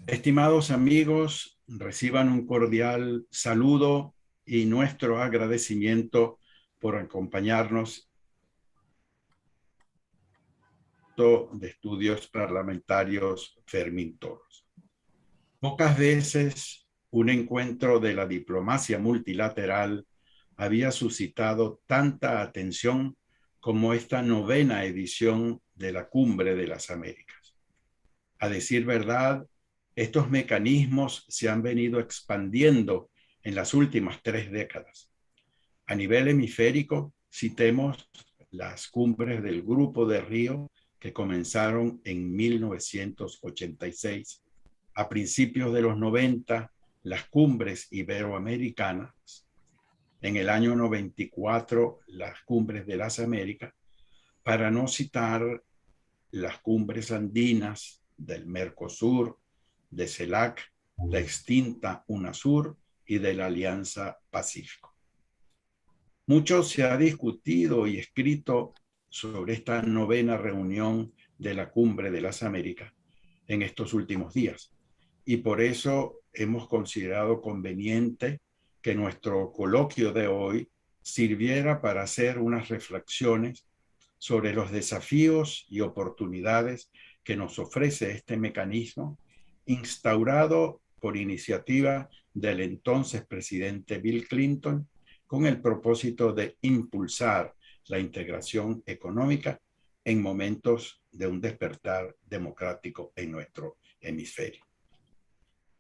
Estimados amigos, reciban un cordial saludo y nuestro agradecimiento por acompañarnos de estudios parlamentarios Fermín Toros. Pocas veces un encuentro de la diplomacia multilateral había suscitado tanta atención como esta novena edición de la Cumbre de las Américas. A decir verdad, estos mecanismos se han venido expandiendo en las últimas 3 décadas. A nivel hemisférico, citemos las cumbres del Grupo de Río que comenzaron en 1986. A principios de los 90, las cumbres iberoamericanas. En el año 94, las cumbres de las Américas, para no citar las cumbres andinas del Mercosur, de CELAC, la extinta UNASUR y de la Alianza Pacífico. Mucho se ha discutido y escrito sobre esta novena reunión de la Cumbre de las Américas en estos últimos días. Y por eso hemos considerado conveniente que nuestro coloquio de hoy sirviera para hacer unas reflexiones sobre los desafíos y oportunidades que nos ofrece este mecanismo, instaurado por iniciativa del entonces presidente Bill Clinton, con el propósito de impulsar la integración económica en momentos de un despertar democrático en nuestro hemisferio.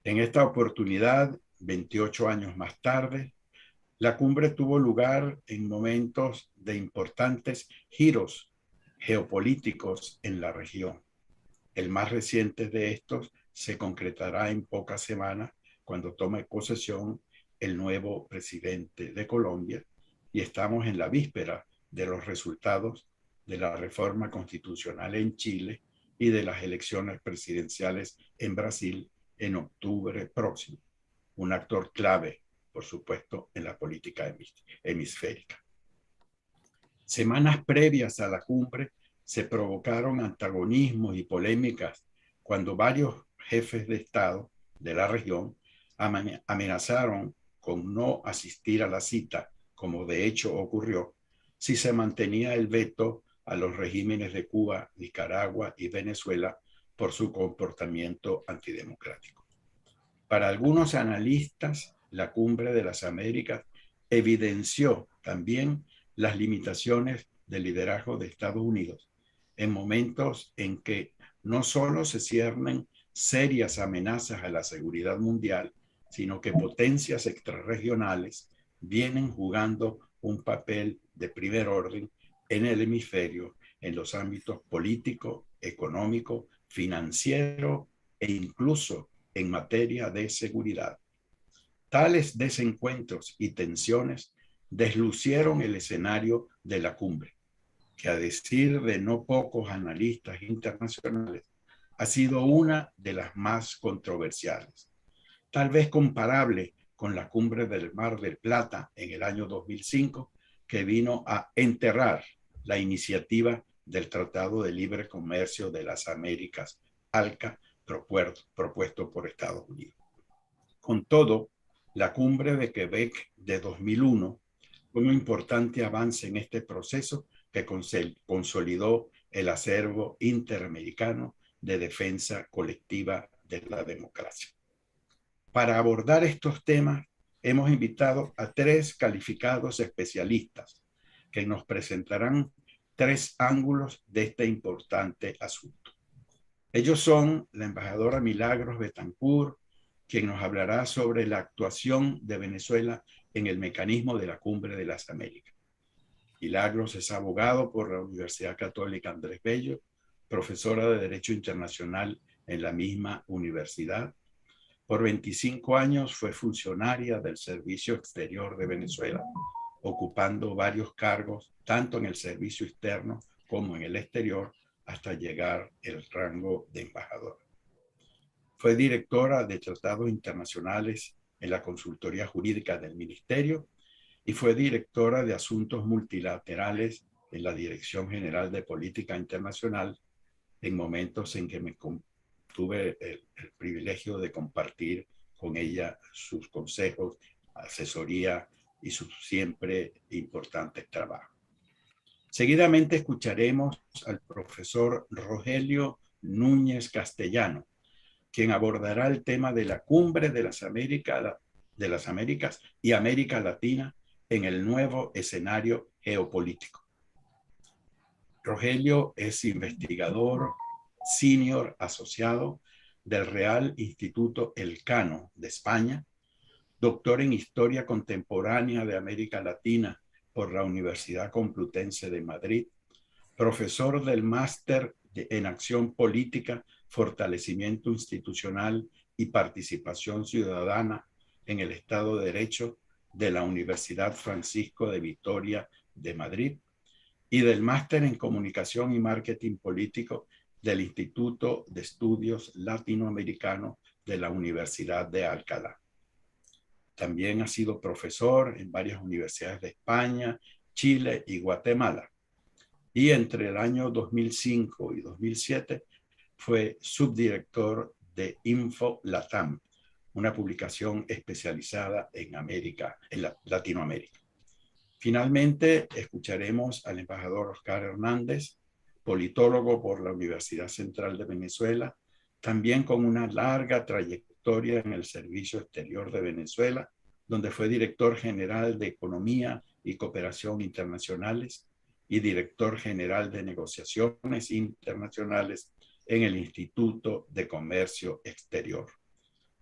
En esta oportunidad, 28 años más tarde, la cumbre tuvo lugar en momentos de importantes giros geopolíticos en la región. El más reciente de estos se concretará en pocas semanas cuando tome posesión el nuevo presidente de Colombia, y estamos en la víspera de los resultados de la reforma constitucional en Chile y de las elecciones presidenciales en Brasil en octubre próximo, un actor clave, por supuesto, en la política hemisférica. Semanas previas a la cumbre se provocaron antagonismos y polémicas cuando varios jefes de Estado de la región amenazaron con no asistir a la cita, como de hecho ocurrió, si se mantenía el veto a los regímenes de Cuba, Nicaragua y Venezuela por su comportamiento antidemocrático. Para algunos analistas, la Cumbre de las Américas evidenció también las limitaciones del liderazgo de Estados Unidos en momentos en que no solo se ciernen serias amenazas a la seguridad mundial, sino que potencias extrarregionales vienen jugando un papel de primer orden en el hemisferio en los ámbitos político, económico, financiero e incluso en materia de seguridad. Tales desencuentros y tensiones deslucieron el escenario de la cumbre, que a decir de no pocos analistas internacionales, ha sido una de las más controversiales, tal vez comparable con la cumbre del Mar del Plata en el año 2005, que vino a enterrar la iniciativa del Tratado de Libre Comercio de las Américas, ALCA, propuesto por Estados Unidos. Con todo, la cumbre de Quebec de 2001 fue un importante avance en este proceso que consolidó el acervo interamericano de defensa colectiva de la democracia. Para abordar estos temas, hemos invitado a 3 calificados especialistas que nos presentarán 3 ángulos de este importante asunto. Ellos son la embajadora Milagros Betancourt, quien nos hablará sobre la actuación de Venezuela en el mecanismo de la Cumbre de las Américas. Milagros es abogado por la Universidad Católica Andrés Bello, profesora de Derecho Internacional en la misma universidad. Por 25 años fue funcionaria del Servicio Exterior de Venezuela, ocupando varios cargos tanto en el servicio externo como en el exterior hasta llegar al rango de embajadora. Fue directora de Tratados Internacionales en la Consultoría Jurídica del Ministerio y fue directora de Asuntos Multilaterales en la Dirección General de Política Internacional en momentos en que me tuve el privilegio de compartir con ella sus consejos, asesoría y sus siempre importantes trabajos. Seguidamente escucharemos al profesor Rogelio Núñez Castellano, quien abordará el tema de la cumbre de las Américas y América Latina en el nuevo escenario geopolítico. Rogelio es investigador senior asociado del Real Instituto Elcano de España, doctor en Historia Contemporánea de América Latina por la Universidad Complutense de Madrid, profesor del Máster en Acción Política, Fortalecimiento Institucional y Participación Ciudadana en el Estado de Derecho de la Universidad Francisco de Vitoria de Madrid y del Máster en Comunicación y Marketing Político del Instituto de Estudios Latinoamericanos de la Universidad de Alcalá. También ha sido profesor en varias universidades de España, Chile y Guatemala. Y entre el año 2005 y 2007 fue subdirector de Info Latam, una publicación especializada en Latinoamérica. Finalmente, escucharemos al embajador Oscar Hernández, politólogo por la Universidad Central de Venezuela, también con una larga trayectoria en el Servicio Exterior de Venezuela, donde fue director general de Economía y Cooperación Internacionales y director general de Negociaciones Internacionales en el Instituto de Comercio Exterior.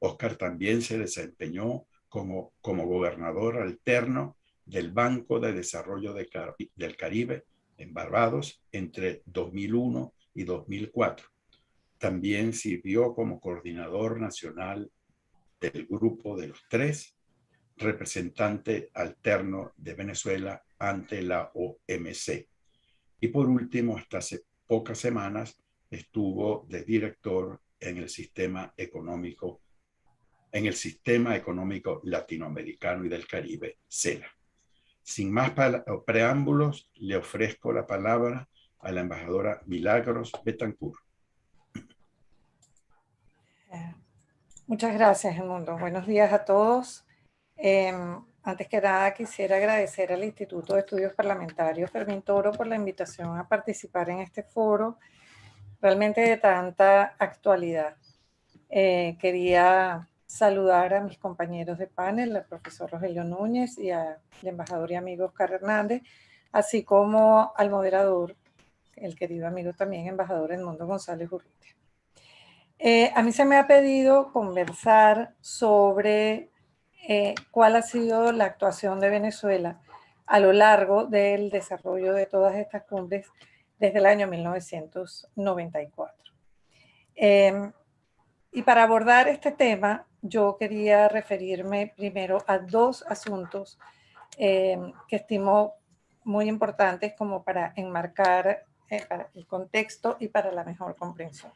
Oscar también se desempeñó como gobernador alterno del Banco de Desarrollo del Caribe en Barbados entre 2001 y 2004. También sirvió como coordinador nacional del Grupo de los Tres, representante alterno de Venezuela ante la OMC. Y por último, hasta hace pocas semanas, estuvo de director en el Sistema Económico Latinoamericano y del Caribe, CELA. Sin más preámbulos, le ofrezco la palabra a la embajadora Milagros Betancourt. Muchas gracias, Edmundo. Buenos días a todos. Antes que nada, quisiera agradecer al Instituto de Estudios Parlamentarios Fermín Toro por la invitación a participar en este foro realmente de tanta actualidad. Quería saludar a mis compañeros de panel, al profesor Rogelio Núñez y al embajador y amigo Oscar Hernández, así como al moderador, el querido amigo también, embajador Edmundo González Urrutia. A mí se me ha pedido conversar sobre cuál ha sido la actuación de Venezuela a lo largo del desarrollo de todas estas cumbres desde el año 1994. Y para abordar este tema, yo quería referirme primero a dos asuntos que estimo muy importantes como para enmarcar para el contexto y para la mejor comprensión.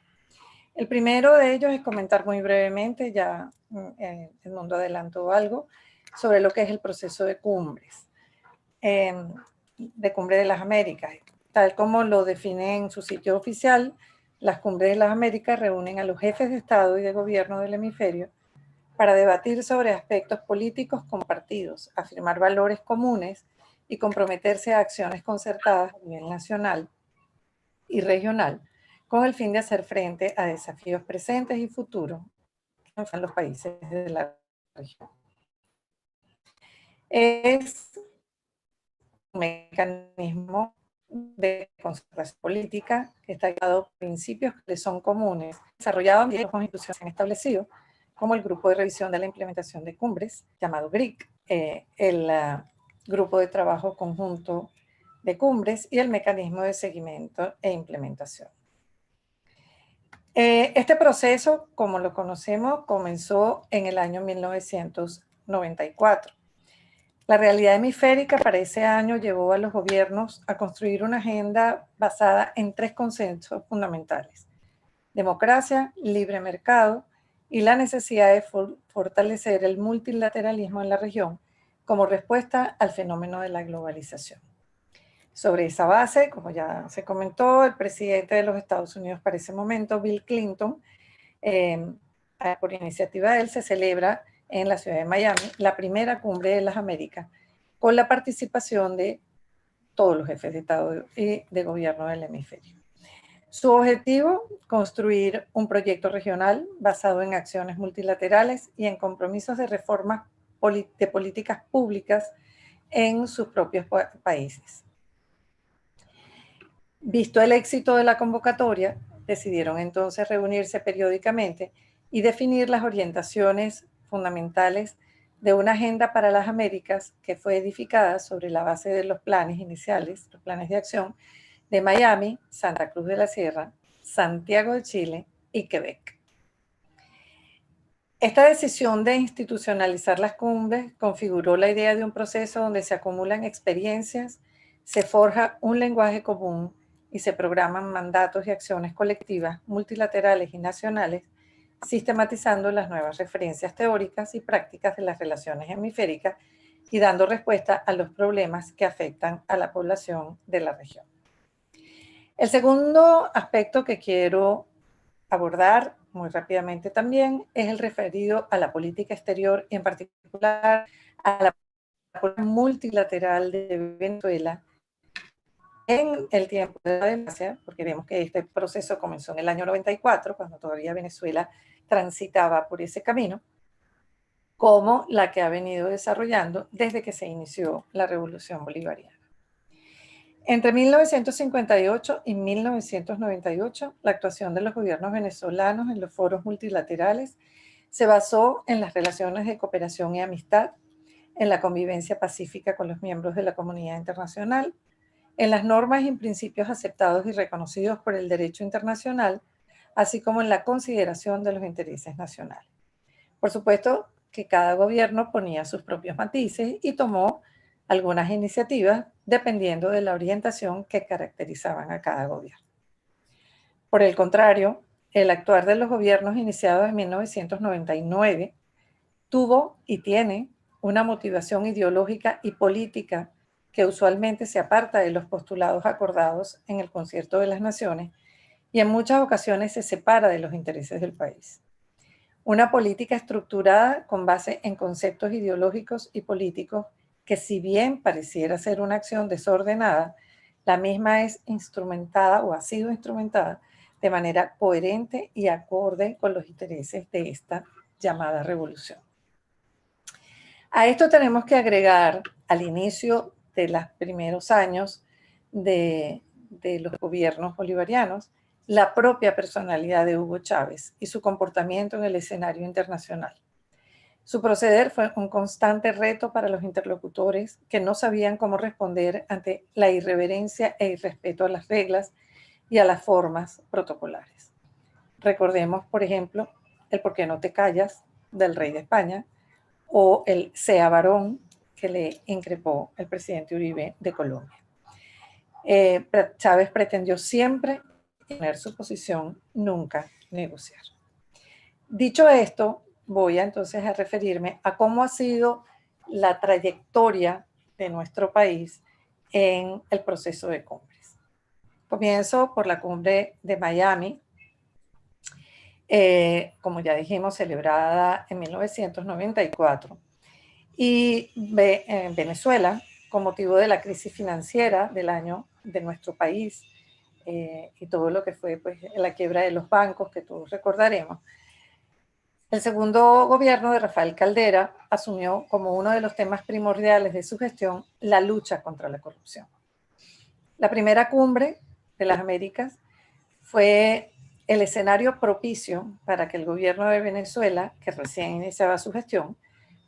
El primero de ellos es comentar muy brevemente, ya el mundo adelantó algo, sobre lo que es el proceso de cumbres, de Cumbre de las Américas. Tal como lo define en su sitio oficial, las Cumbres de las Américas reúnen a los jefes de Estado y de Gobierno del hemisferio para debatir sobre aspectos políticos compartidos, afirmar valores comunes y comprometerse a acciones concertadas a nivel nacional y regional, con el fin de hacer frente a desafíos presentes y futuros que enfrentan los países de la región. Es un mecanismo de concertación política que está guiado por principios que son comunes, desarrollados en las constituciones que se han establecido, como el Grupo de Revisión de la Implementación de Cumbres, llamado GRIC, el Grupo de Trabajo Conjunto de Cumbres y el Mecanismo de Seguimiento e Implementación. Este proceso, como lo conocemos, comenzó en el año 1994. La realidad hemisférica para ese año llevó a los gobiernos a construir una agenda basada en tres consensos fundamentales: democracia, libre mercado y la necesidad de fortalecer el multilateralismo en la región como respuesta al fenómeno de la globalización. Sobre esa base, como ya se comentó, el presidente de los Estados Unidos para ese momento, Bill Clinton, Por iniciativa de él se celebra en la ciudad de Miami la primera cumbre de las Américas, con la participación de todos los jefes de Estado y de gobierno del hemisferio. Su objetivo, construir un proyecto regional basado en acciones multilaterales y en compromisos de reformas de políticas públicas en sus propios países. Visto el éxito de la convocatoria, decidieron entonces reunirse periódicamente y definir las orientaciones fundamentales de una agenda para las Américas que fue edificada sobre la base de los planes iniciales, los planes de acción de Miami, Santa Cruz de la Sierra, Santiago de Chile y Quebec. Esta decisión de institucionalizar las cumbres configuró la idea de un proceso donde se acumulan experiencias, se forja un lenguaje común y se programan mandatos y acciones colectivas, multilaterales y nacionales, sistematizando las nuevas referencias teóricas y prácticas de las relaciones hemisféricas y dando respuesta a los problemas que afectan a la población de la región. El segundo aspecto que quiero abordar muy rápidamente también es el referido a la política exterior y en particular a la política multilateral de Venezuela en el tiempo de la democracia, porque vemos que este proceso comenzó en el año 94, cuando todavía Venezuela transitaba por ese camino, como la que ha venido desarrollando desde que se inició la Revolución Bolivariana. Entre 1958 y 1998, la actuación de los gobiernos venezolanos en los foros multilaterales se basó en las relaciones de cooperación y amistad, en la convivencia pacífica con los miembros de la comunidad internacional, en las normas y principios aceptados y reconocidos por el derecho internacional, así como en la consideración de los intereses nacionales. Por supuesto que cada gobierno ponía sus propios matices y tomó algunas iniciativas dependiendo de la orientación que caracterizaban a cada gobierno. Por el contrario, el actuar de los gobiernos iniciados en 1999 tuvo y tiene una motivación ideológica y política que usualmente se aparta de los postulados acordados en el Concierto de las Naciones y en muchas ocasiones se separa de los intereses del país. Una política estructurada con base en conceptos ideológicos y políticos que, si bien pareciera ser una acción desordenada, la misma es instrumentada o ha sido instrumentada de manera coherente y acorde con los intereses de esta llamada revolución. A esto tenemos que agregar, al inicio de los primeros años de los gobiernos bolivarianos, la propia personalidad de Hugo Chávez y su comportamiento en el escenario internacional. Su proceder fue un constante reto para los interlocutores que no sabían cómo responder ante la irreverencia e irrespeto a las reglas y a las formas protocolares. Recordemos, por ejemplo, el "¿por qué no te callas?" del rey de España o el "sea varón" que le increpó el presidente Uribe de Colombia. Chávez pretendió siempre imponer su posición, nunca negociar. Dicho esto, voy entonces a referirme a cómo ha sido la trayectoria de nuestro país en el proceso de cumbres. Comienzo por la cumbre de Miami, como ya dijimos, celebrada en 1994, y en Venezuela, con motivo de la crisis financiera del año de nuestro país y todo lo que fue pues, la quiebra de los bancos, que todos recordaremos. El segundo gobierno de Rafael Caldera asumió como uno de los temas primordiales de su gestión la lucha contra la corrupción. La primera cumbre de las Américas fue el escenario propicio para que el gobierno de Venezuela, que recién iniciaba su gestión,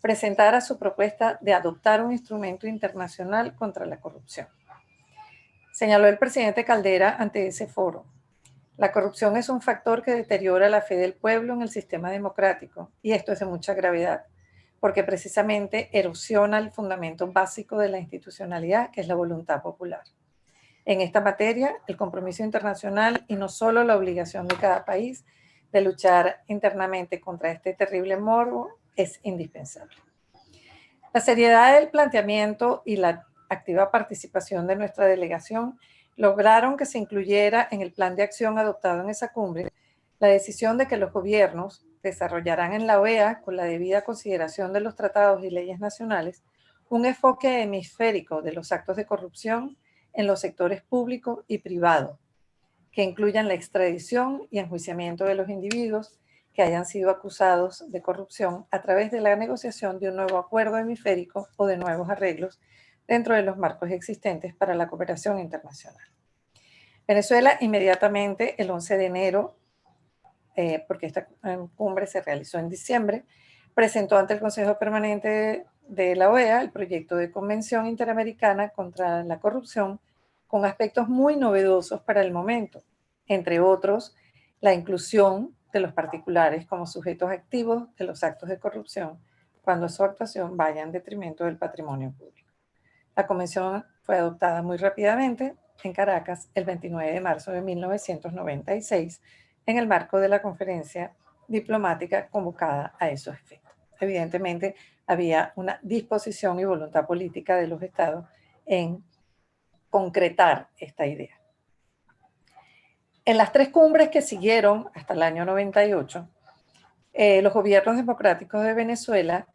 presentara su propuesta de adoptar un instrumento internacional contra la corrupción. Señaló el presidente Caldera ante ese foro: la corrupción es un factor que deteriora la fe del pueblo en el sistema democrático, y esto es de mucha gravedad, porque precisamente erosiona el fundamento básico de la institucionalidad, que es la voluntad popular. En esta materia, el compromiso internacional y no solo la obligación de cada país de luchar internamente contra este terrible morbo es indispensable. La seriedad del planteamiento y la activa participación de nuestra delegación lograron que se incluyera en el plan de acción adoptado en esa cumbre la decisión de que los gobiernos desarrollarán en la OEA, con la debida consideración de los tratados y leyes nacionales, un enfoque hemisférico de los actos de corrupción en los sectores público y privado, que incluyan la extradición y enjuiciamiento de los individuos que hayan sido acusados de corrupción a través de la negociación de un nuevo acuerdo hemisférico o de nuevos arreglos dentro de los marcos existentes para la cooperación internacional. Venezuela inmediatamente, el 11 de enero, porque esta cumbre se realizó en diciembre, presentó ante el Consejo Permanente de la OEA el proyecto de Convención Interamericana contra la Corrupción, con aspectos muy novedosos para el momento, entre otros, la inclusión de los particulares como sujetos activos de los actos de corrupción cuando su actuación vaya en detrimento del patrimonio público. La convención fue adoptada muy rápidamente en Caracas el 29 de marzo de 1996 en el marco de la conferencia diplomática convocada a esos efectos. Evidentemente, había una disposición y voluntad política de los estados en concretar esta idea. En las 3 cumbres que siguieron hasta el año 98, los gobiernos democráticos de Venezuela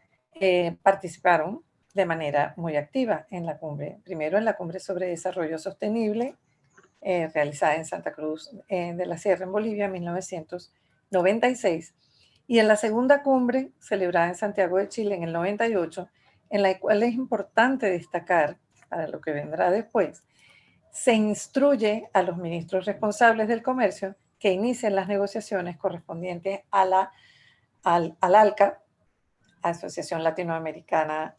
participaron de manera muy activa en la cumbre. Primero en la cumbre sobre desarrollo sostenible, realizada en Santa Cruz de la Sierra, en Bolivia, en 1996, y en la segunda cumbre, celebrada en Santiago de Chile en el 98, en la cual es importante destacar, para lo que vendrá después, se instruye a los ministros responsables del comercio que inicien las negociaciones correspondientes a al ALCA, Asociación Latinoamericana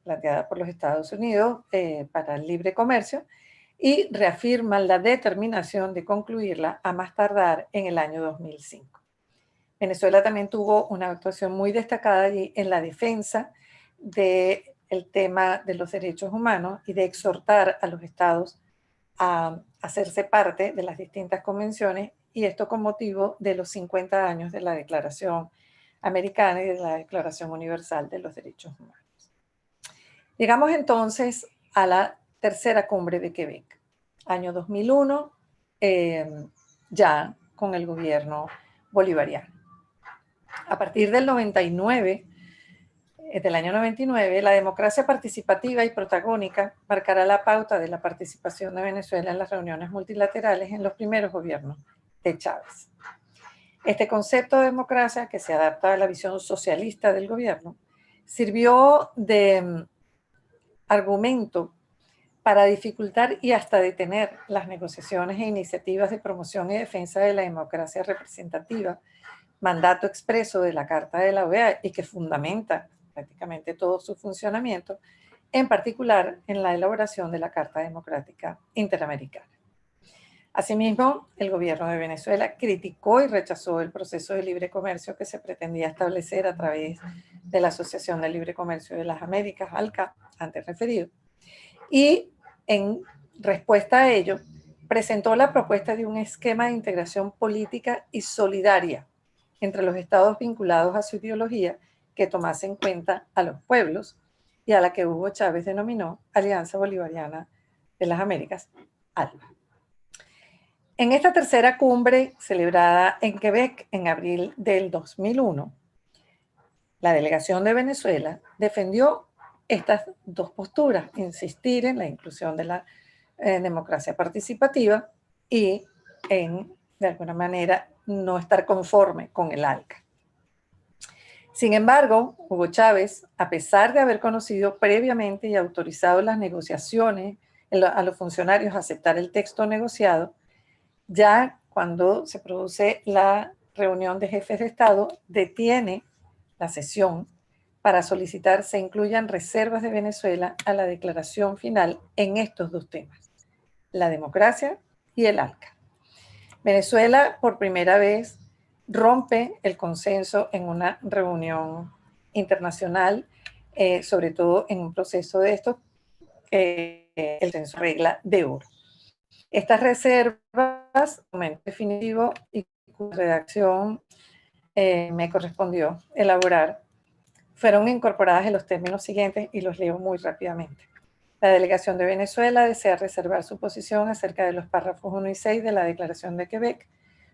planteada por los Estados Unidos para el libre comercio, y reafirman la determinación de concluirla a más tardar en el año 2005. Venezuela también tuvo una actuación muy destacada allí en la defensa del tema de los derechos humanos y de exhortar a los estados a hacerse parte de las distintas convenciones, y esto con motivo de los 50 años de la Declaración Americana y de la Declaración Universal de los Derechos Humanos. Llegamos entonces a la tercera cumbre de Quebec, año 2001, ya con el gobierno bolivariano. A partir del 99, del año 99, la democracia participativa y protagónica marcará la pauta de la participación de Venezuela en las reuniones multilaterales en los primeros gobiernos de Chávez. Este concepto de democracia, que se adapta a la visión socialista del gobierno, sirvió de argumento para dificultar y hasta detener las negociaciones e iniciativas de promoción y defensa de la democracia representativa, mandato expreso de la Carta de la OEA y que fundamenta prácticamente todo su funcionamiento, en particular en la elaboración de la Carta Democrática Interamericana. Asimismo, el gobierno de Venezuela criticó y rechazó el proceso de libre comercio que se pretendía establecer a través de la Asociación de Libre Comercio de las Américas, ALCA, antes referido, y en respuesta a ello, presentó la propuesta de un esquema de integración política y solidaria entre los estados vinculados a su ideología que tomase en cuenta a los pueblos y a la que Hugo Chávez denominó Alianza Bolivariana de las Américas, ALBA. En esta tercera cumbre, celebrada en Quebec en abril del 2001, la delegación de Venezuela defendió estas 2 posturas: insistir en la inclusión de la democracia participativa y en, de alguna manera, no estar conforme con el ALCA. Sin embargo, Hugo Chávez, a pesar de haber conocido previamente y autorizado las negociaciones a los funcionarios a aceptar el texto negociado, ya cuando se produce la reunión de jefes de Estado, detiene la sesión para solicitar se incluyan reservas de Venezuela a la declaración final en estos 2 temas, la democracia y el ALCA. Venezuela, por primera vez, rompe el consenso en una reunión internacional, sobre todo en un proceso de estos, el consenso regla de oro. Estas reservas, momento definitivo y cuya redacción me correspondió elaborar, fueron incorporadas en los términos siguientes y los leo muy rápidamente. La delegación de Venezuela desea reservar su posición acerca de los párrafos 1 y 6 de la Declaración de Quebec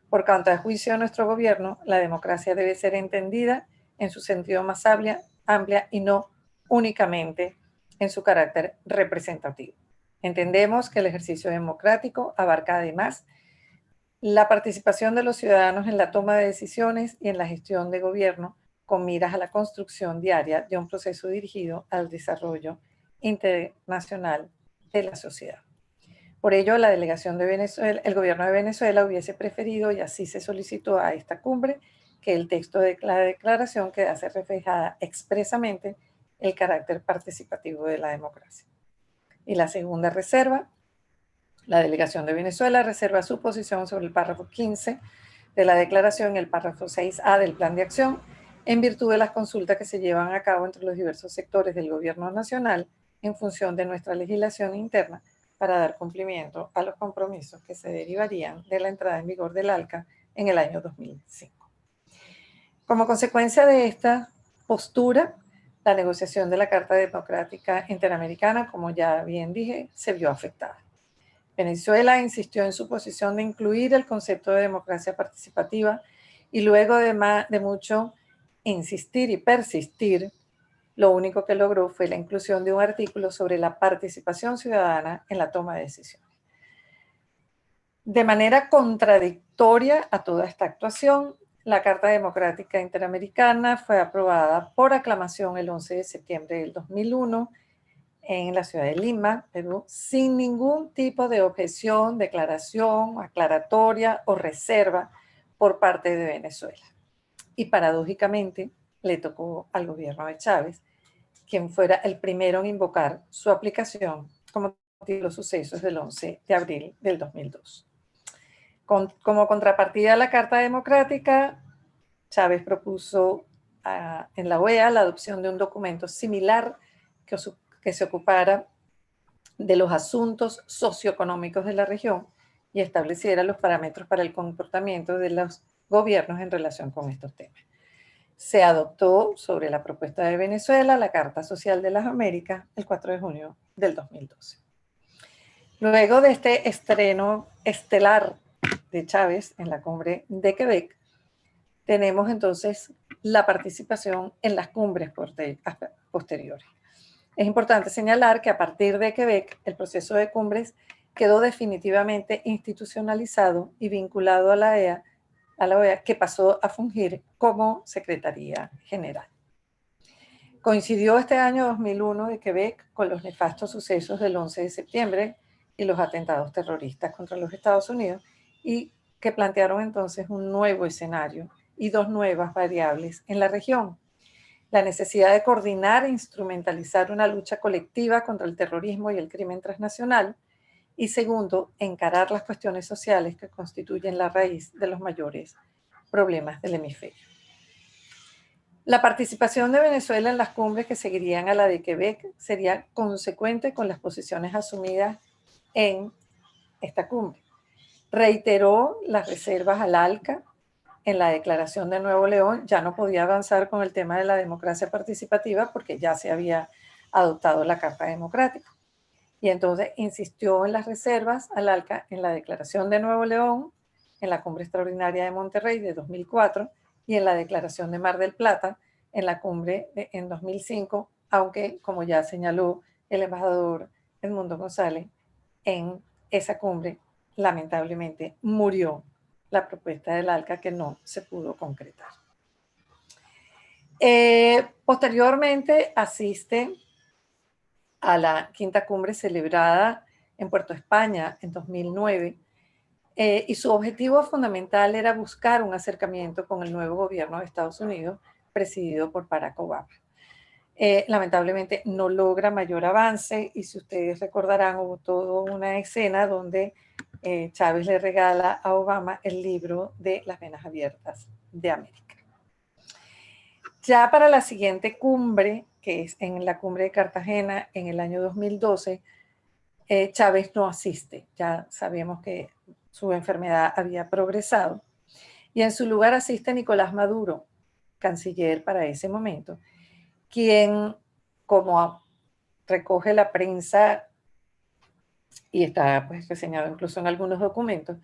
Por cuanto a juicio de nuestro gobierno, la democracia debe ser entendida en su sentido más amplia y no únicamente en su carácter representativo. Entendemos que el ejercicio democrático abarca además la participación de los ciudadanos en la toma de decisiones y en la gestión de gobierno con miras a la construcción diaria de un proceso dirigido al desarrollo internacional de la sociedad. Por ello, la delegación de Venezuela, el gobierno de Venezuela hubiese preferido, y así se solicitó a esta cumbre, que el texto de la declaración quedase reflejada expresamente el carácter participativo de la democracia. Y la segunda reserva, la delegación de Venezuela reserva su posición sobre el párrafo 15 de la declaración y el párrafo 6A del plan de acción, en virtud de las consultas que se llevan a cabo entre los diversos sectores del gobierno nacional en función de nuestra legislación interna para dar cumplimiento a los compromisos que se derivarían de la entrada en vigor del ALCA en el año 2005. Como consecuencia de esta postura, la negociación de la Carta Democrática Interamericana, como ya bien dije, se vio afectada. Venezuela insistió en su posición de incluir el concepto de democracia participativa y luego de mucho insistir y persistir, lo único que logró fue la inclusión de un artículo sobre la participación ciudadana en la toma de decisiones. De manera contradictoria a toda esta actuación, la Carta Democrática Interamericana fue aprobada por aclamación el 11 de septiembre del 2001 en la ciudad de Lima, Perú, sin ningún tipo de objeción, declaración, aclaratoria o reserva por parte de Venezuela. Y paradójicamente le tocó al gobierno de Chávez, quien fuera el primero en invocar su aplicación como motivo de los sucesos del 11 de abril del 2002. Como contrapartida a la Carta Democrática, Chávez propuso en la OEA la adopción de un documento similar que se ocupara de los asuntos socioeconómicos de la región y estableciera los parámetros para el comportamiento de los gobiernos en relación con estos temas. Se adoptó sobre la propuesta de Venezuela la Carta Social de las Américas el 4 de junio del 2012. Luego de este estreno estelar de Chávez en la cumbre de Quebec, tenemos entonces la participación en las cumbres posteriores. Es importante señalar que a partir de Quebec, el proceso de cumbres quedó definitivamente institucionalizado y vinculado a la OEA, que pasó a fungir como Secretaría General. Coincidió este año 2001 de Quebec con los nefastos sucesos del 11 de septiembre y los atentados terroristas contra los Estados Unidos, y que plantearon entonces un nuevo escenario y dos nuevas variables en la región: la necesidad de coordinar e instrumentalizar una lucha colectiva contra el terrorismo y el crimen transnacional, y segundo, encarar las cuestiones sociales que constituyen la raíz de los mayores problemas del hemisferio. La participación de Venezuela en las cumbres que seguirían a la de Quebec sería consecuente con las posiciones asumidas en esta cumbre. Reiteró las reservas al ALCA en la Declaración de Nuevo León. Ya no podía avanzar con el tema de la democracia participativa porque ya se había adoptado la Carta Democrática. Y entonces insistió en las reservas al ALCA en la Declaración de Nuevo León, en la Cumbre Extraordinaria de Monterrey de 2004 y en la Declaración de Mar del Plata en la cumbre en 2005, aunque, como ya señaló el embajador Edmundo González, en esa cumbre lamentablemente murió la propuesta del ALCA, que no se pudo concretar. Posteriormente asiste a la quinta cumbre celebrada en Puerto España en 2009, y su objetivo fundamental era buscar un acercamiento con el nuevo gobierno de Estados Unidos presidido por Barack Obama. Lamentablemente no logra mayor avance, y si ustedes recordarán, hubo toda una escena donde Chávez le regala a Obama el libro de Las Venas Abiertas de América. Ya para la siguiente cumbre, que es en la cumbre de Cartagena en el año 2012, Chávez no asiste. Ya sabíamos que su enfermedad había progresado, y en su lugar asiste Nicolás Maduro, canciller para ese momento, quien, como recoge la prensa y está pues reseñado incluso en algunos documentos,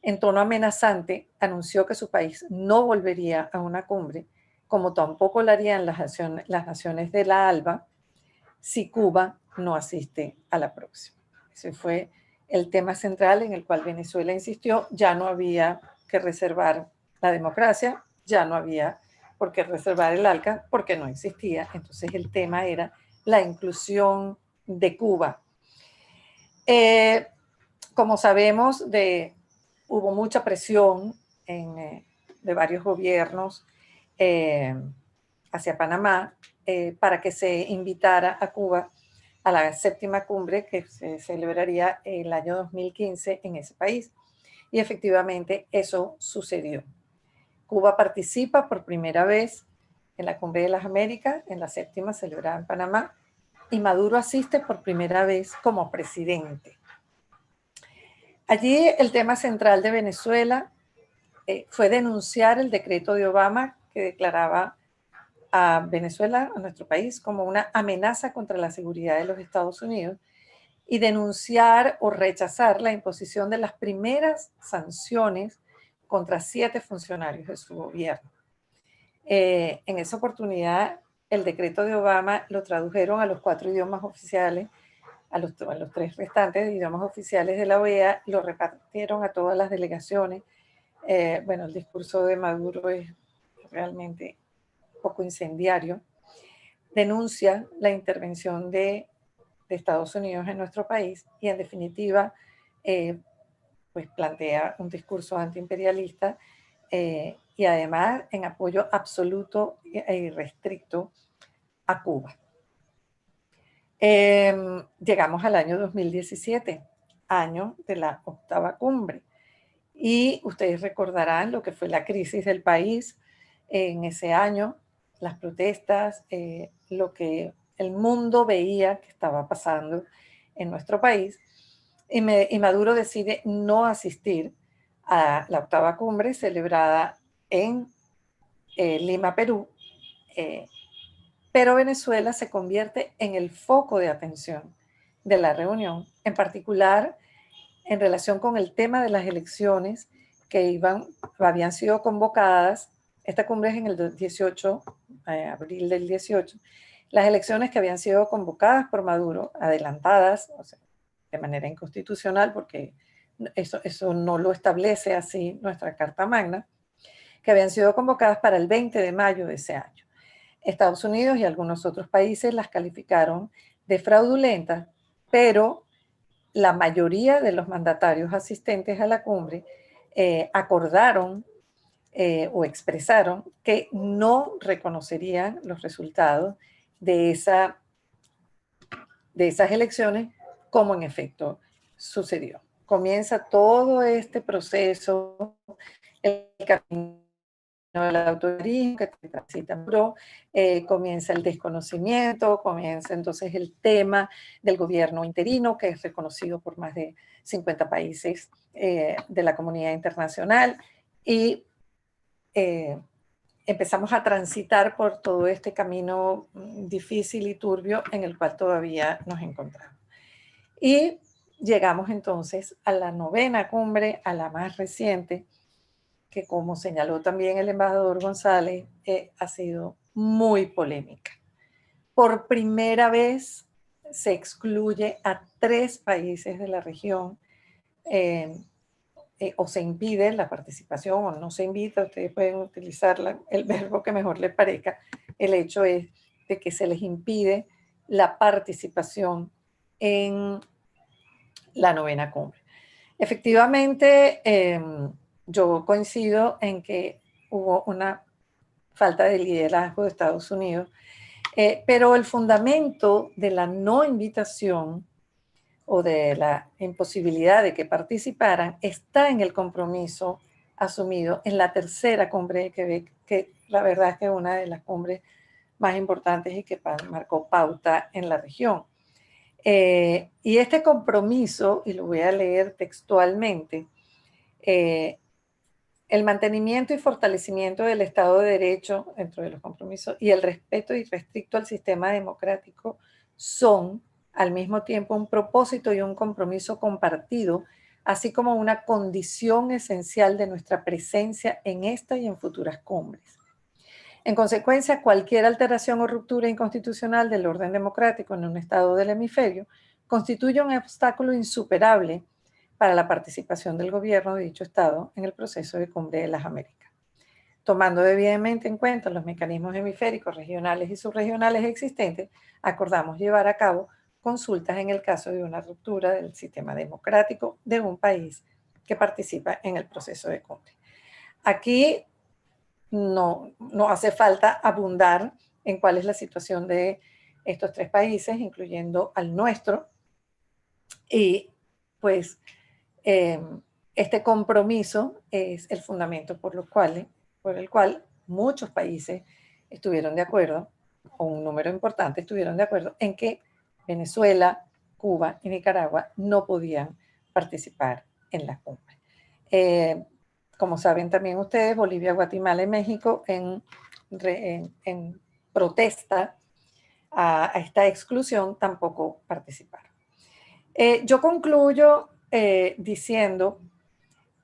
en tono amenazante, anunció que su país no volvería a una cumbre, como tampoco lo harían las naciones de la ALBA, si Cuba no asiste a la próxima. Ese fue el tema central en el cual Venezuela insistió. Ya no había que reservar la democracia, ya no había por qué reservar el ALCA, porque no existía. Entonces el tema era la inclusión de Cuba. Como sabemos, hubo mucha presión de varios gobiernos hacia Panamá para que se invitara a Cuba a la séptima cumbre que se celebraría el año 2015 en ese país. Y efectivamente eso sucedió. Cuba participa por primera vez en la Cumbre de las Américas, en la séptima celebrada en Panamá, y Maduro asiste por primera vez como presidente. Allí el tema central de Venezuela fue denunciar el decreto de Obama que declaraba a Venezuela, a nuestro país, como una amenaza contra la seguridad de los Estados Unidos y denunciar o rechazar la imposición de las primeras sanciones contra 7 funcionarios de su gobierno. En esa oportunidad, el decreto de Obama lo tradujeron a los 4 idiomas oficiales, a los 3 restantes idiomas oficiales de la OEA, lo repartieron a todas las delegaciones. Bueno, el discurso de Maduro es realmente poco incendiario. Denuncia la intervención de Estados Unidos en nuestro país y en definitiva pues plantea un discurso antiimperialista y además en apoyo absoluto e irrestricto a Cuba. Llegamos al año 2017, año de la 8ª cumbre, y ustedes recordarán lo que fue la crisis del país en ese año, las protestas, lo que el mundo veía que estaba pasando en nuestro país, y Maduro decide no asistir a la 8ª cumbre celebrada en Lima, Perú, pero Venezuela se convierte en el foco de atención de la reunión, en particular en relación con el tema de las elecciones que habían sido convocadas. Esta cumbre es en el 18, abril del 18, las elecciones que habían sido convocadas por Maduro, adelantadas, o sea, de manera inconstitucional, porque eso no lo establece así nuestra Carta Magna, que habían sido convocadas para el 20 de mayo de ese año. Estados Unidos y algunos otros países las calificaron de fraudulentas, pero la mayoría de los mandatarios asistentes a la cumbre acordaron o expresaron que no reconocerían los resultados de esas elecciones, como en efecto sucedió. Comienza todo este proceso, el camino del autoritarismo que transita, comienza el desconocimiento, comienza entonces el tema del gobierno interino, que es reconocido por más de 50 países de la comunidad internacional, y empezamos a transitar por todo este camino difícil y turbio en el cual todavía nos encontramos. Y llegamos entonces a la 9ª cumbre, a la más reciente, que como señaló también el embajador González, ha sido muy polémica. Por primera vez se excluye a 3 países de la región o se impide la participación o no se invita, ustedes pueden utilizar el verbo que mejor les parezca. El hecho es de que se les impide la participación en la 9ª cumbre. Efectivamente, yo coincido en que hubo una falta de liderazgo de Estados Unidos, pero el fundamento de la no invitación o de la imposibilidad de que participaran está en el compromiso asumido en la 3ª cumbre de Quebec, que la verdad es que es una de las cumbres más importantes y que marcó pauta en la región. Y este compromiso, y lo voy a leer textualmente, el mantenimiento y fortalecimiento del Estado de Derecho dentro de los compromisos y el respeto irrestricto al sistema democrático son al mismo tiempo un propósito y un compromiso compartido así como una condición esencial de nuestra presencia en esta y en futuras cumbres. En consecuencia, cualquier alteración o ruptura inconstitucional del orden democrático en un estado del hemisferio constituye un obstáculo insuperable para la participación del gobierno de dicho estado en el proceso de Cumbre de las Américas. Tomando debidamente en cuenta los mecanismos hemisféricos regionales y subregionales existentes, acordamos llevar a cabo consultas en el caso de una ruptura del sistema democrático de un país que participa en el proceso de cumbre. Aquí no hace falta abundar en cuál es la situación de estos tres países, incluyendo al nuestro, y pues este compromiso es el fundamento por el cual muchos países estuvieron de acuerdo, o un número importante estuvieron de acuerdo, en que Venezuela, Cuba y Nicaragua no podían participar en la cumbre. Como saben también ustedes, Bolivia, Guatemala y México en protesta a esta exclusión tampoco participaron. Yo concluyo diciendo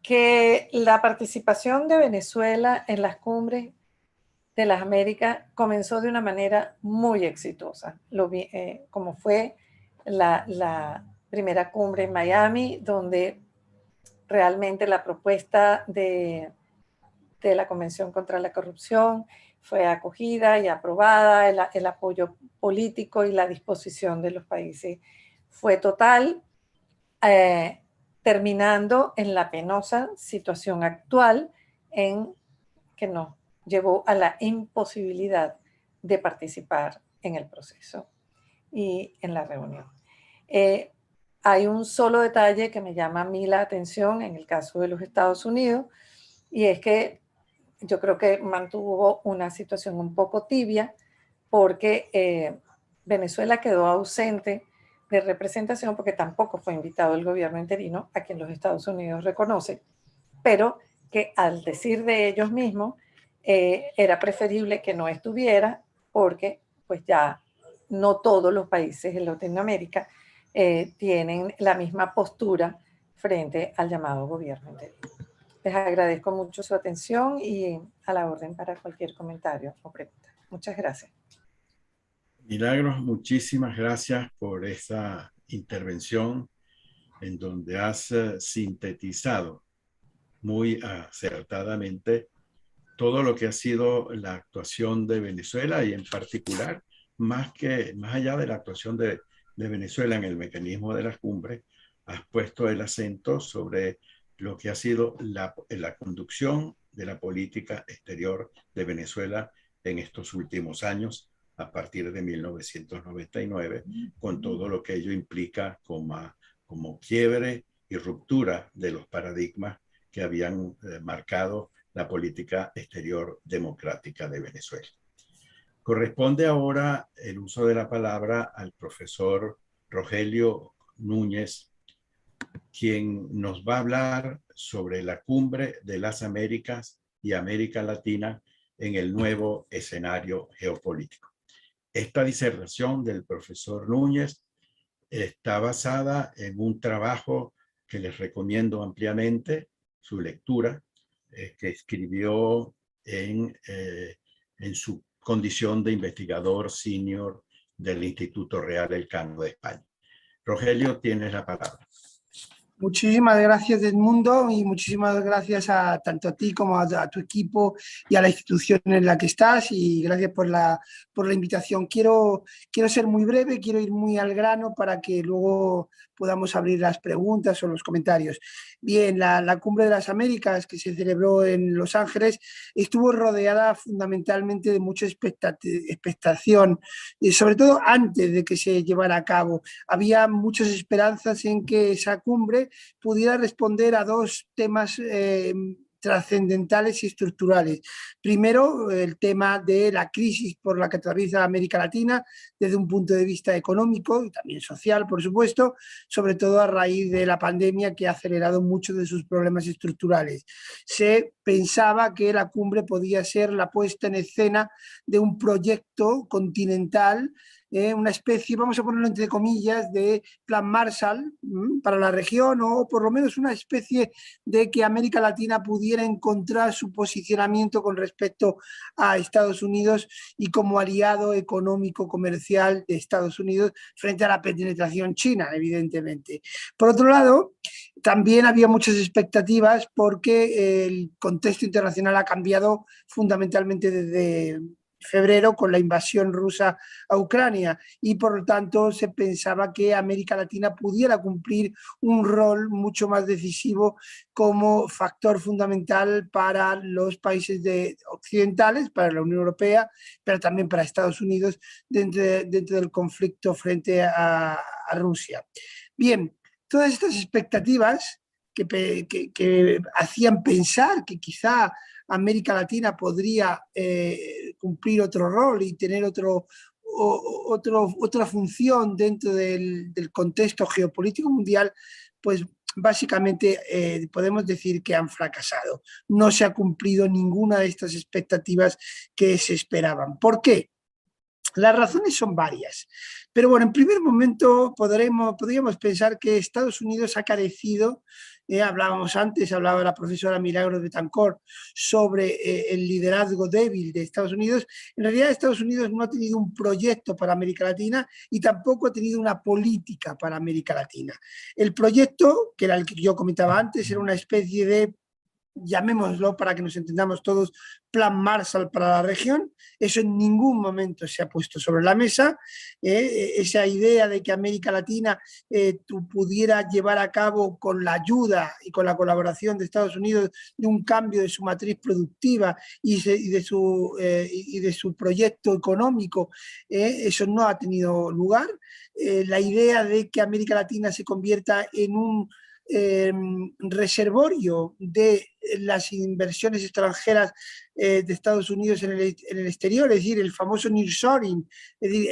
que la participación de Venezuela en las cumbres de las Américas comenzó de una manera muy exitosa, como fue la primera cumbre en Miami, donde realmente la propuesta de la Convención contra la Corrupción fue acogida y aprobada, el apoyo político y la disposición de los países fue total, terminando en la penosa situación actual en que nos llevó a la imposibilidad de participar en el proceso y en la reunión. Hay un solo detalle que me llama a mí la atención en el caso de los Estados Unidos, y es que yo creo que mantuvo una situación un poco tibia porque Venezuela quedó ausente de representación porque tampoco fue invitado el gobierno interino, a quien los Estados Unidos reconoce, pero que al decir de ellos mismos era preferible que no estuviera porque pues ya no todos los países en Latinoamérica tienen la misma postura frente al llamado gobierno interino. Les agradezco mucho su atención y a la orden para cualquier comentario o pregunta. Muchas gracias. Milagros, muchísimas gracias por esta intervención en donde has sintetizado muy acertadamente todo lo que ha sido la actuación de Venezuela y en particular, más allá de la actuación de Venezuela en el mecanismo de las cumbres, has puesto el acento sobre lo que ha sido la conducción de la política exterior de Venezuela en estos últimos años, a partir de 1999, con todo lo que ello implica como quiebre y ruptura de los paradigmas que habían marcado la política exterior democrática de Venezuela. Corresponde ahora el uso de la palabra al profesor Rogelio Núñez, quien nos va a hablar sobre la Cumbre de las Américas y América Latina en el nuevo escenario geopolítico. Esta disertación del profesor Núñez está basada en un trabajo que les recomiendo ampliamente, su lectura, que escribió en su condición de investigador senior del Instituto Real Elcano de España. Rogelio, tienes la palabra. Muchísimas gracias, Edmundo, y muchísimas gracias tanto a ti como a tu equipo y a la institución en la que estás, y gracias por la invitación. Quiero ser muy breve, quiero ir muy al grano para que luego podamos abrir las preguntas o los comentarios. Bien, la Cumbre de las Américas, que se celebró en Los Ángeles, estuvo rodeada fundamentalmente de mucha expectación, sobre todo antes de que se llevara a cabo. Había muchas esperanzas en que esa cumbre pudiera responder a dos temas trascendentales y estructurales. Primero, el tema de la crisis por la que atraviesa América Latina desde un punto de vista económico y también social, por supuesto, sobre todo a raíz de la pandemia que ha acelerado muchos de sus problemas estructurales. Se pensaba que la cumbre podía ser la puesta en escena de un proyecto continental, una especie, vamos a ponerlo entre comillas, de plan Marshall para la región, o por lo menos una especie de que América Latina pudiera encontrar su posicionamiento con respecto a Estados Unidos y como aliado económico comercial de Estados Unidos frente a la penetración china, evidentemente. Por otro lado, también había muchas expectativas porque el contexto internacional ha cambiado fundamentalmente desde febrero con la invasión rusa a Ucrania, y por lo tanto se pensaba que América Latina pudiera cumplir un rol mucho más decisivo como factor fundamental para los países occidentales, para la Unión Europea, pero también para Estados Unidos dentro del conflicto frente a Rusia. Bien, todas estas expectativas que hacían pensar que quizá América Latina podría cumplir otro rol y tener otra función dentro del contexto geopolítico mundial, pues básicamente podemos decir que han fracasado. No se ha cumplido ninguna de estas expectativas que se esperaban. ¿Por qué? Las razones son varias, pero bueno, en primer momento podríamos pensar que Estados Unidos ha carecido, hablábamos antes, hablaba la profesora Milagros Betancourt sobre el liderazgo débil de Estados Unidos. En realidad Estados Unidos no ha tenido un proyecto para América Latina y tampoco ha tenido una política para América Latina. El proyecto, que era el que yo comentaba antes, era una especie de, llamémoslo para que nos entendamos todos, plan Marshall para la región. Eso en ningún momento se ha puesto sobre la mesa. Esa idea de que América Latina pudiera llevar a cabo, con la ayuda y con la colaboración de Estados Unidos, de un cambio de su matriz productiva y de su proyecto económico, eso no ha tenido lugar. La idea de que América Latina se convierta en un reservorio de las inversiones extranjeras de Estados Unidos en el exterior, es decir, el famoso nearshoring, es decir,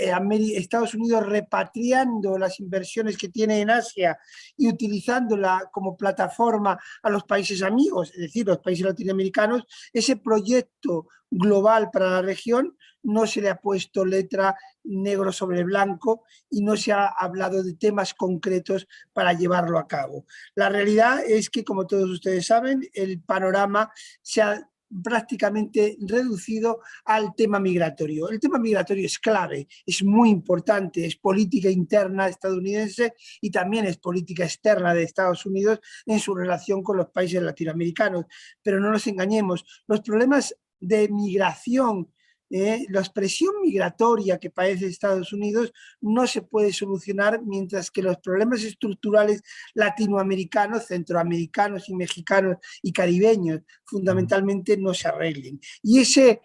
Estados Unidos repatriando las inversiones que tiene en Asia y utilizándola como plataforma a los países amigos, es decir, los países latinoamericanos. Ese proyecto global para la región no se le ha puesto letra negro sobre blanco y no se ha hablado de temas concretos para llevarlo a cabo. La realidad es que, como todos ustedes saben, el panorama se ha prácticamente reducido al tema migratorio. El tema migratorio es clave, es muy importante, es política interna estadounidense y también es política externa de Estados Unidos en su relación con los países latinoamericanos. Pero no nos engañemos, los problemas de migración, la presión migratoria que padece Estados Unidos no se puede solucionar mientras que los problemas estructurales latinoamericanos, centroamericanos y mexicanos y caribeños fundamentalmente no se arreglen. Y ese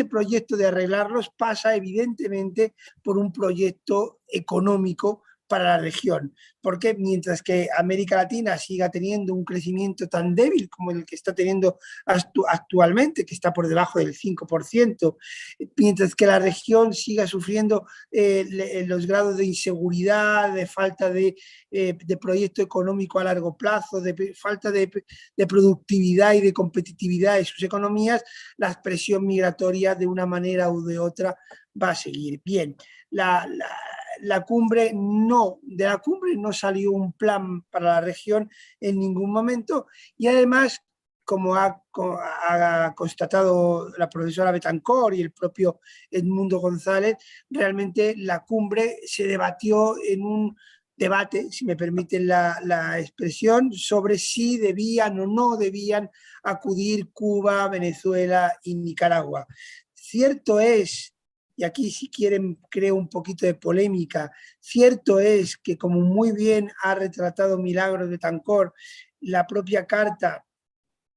proyecto de arreglarlos pasa evidentemente por un proyecto económico para la región, porque mientras que América Latina siga teniendo un crecimiento tan débil como el que está teniendo actualmente, que está por debajo del 5%, mientras que la región siga sufriendo los grados de inseguridad, de falta de proyecto económico a largo plazo, de falta de productividad y de competitividad de sus economías, la presión migratoria de una manera u de otra va a seguir. Bien, de la cumbre no salió un plan para la región en ningún momento, y además, como ha constatado la profesora Betancourt y el propio Edmundo González, realmente la cumbre se debatió en un debate, si me permiten la expresión, sobre si debían o no debían acudir Cuba, Venezuela y Nicaragua. Cierto es, y aquí si quieren creo un poquito de polémica, cierto es que, como muy bien ha retratado Milagros Betancourt, la propia Carta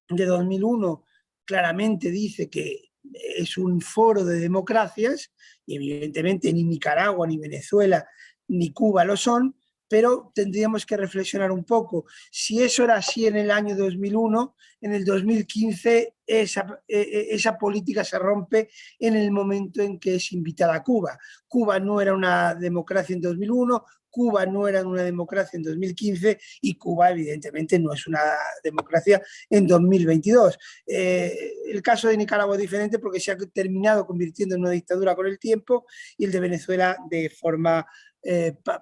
de 2001 claramente dice que es un foro de democracias, y evidentemente ni Nicaragua, ni Venezuela, ni Cuba lo son, pero tendríamos que reflexionar un poco. Si eso era así en el año 2001, en el 2015 esa política se rompe en el momento en que es invitada a Cuba. Cuba no era una democracia en 2001, Cuba no era una democracia en 2015 y Cuba evidentemente no es una democracia en 2022. El caso de Nicaragua es diferente porque se ha terminado convirtiendo en una dictadura con el tiempo y el de Venezuela de forma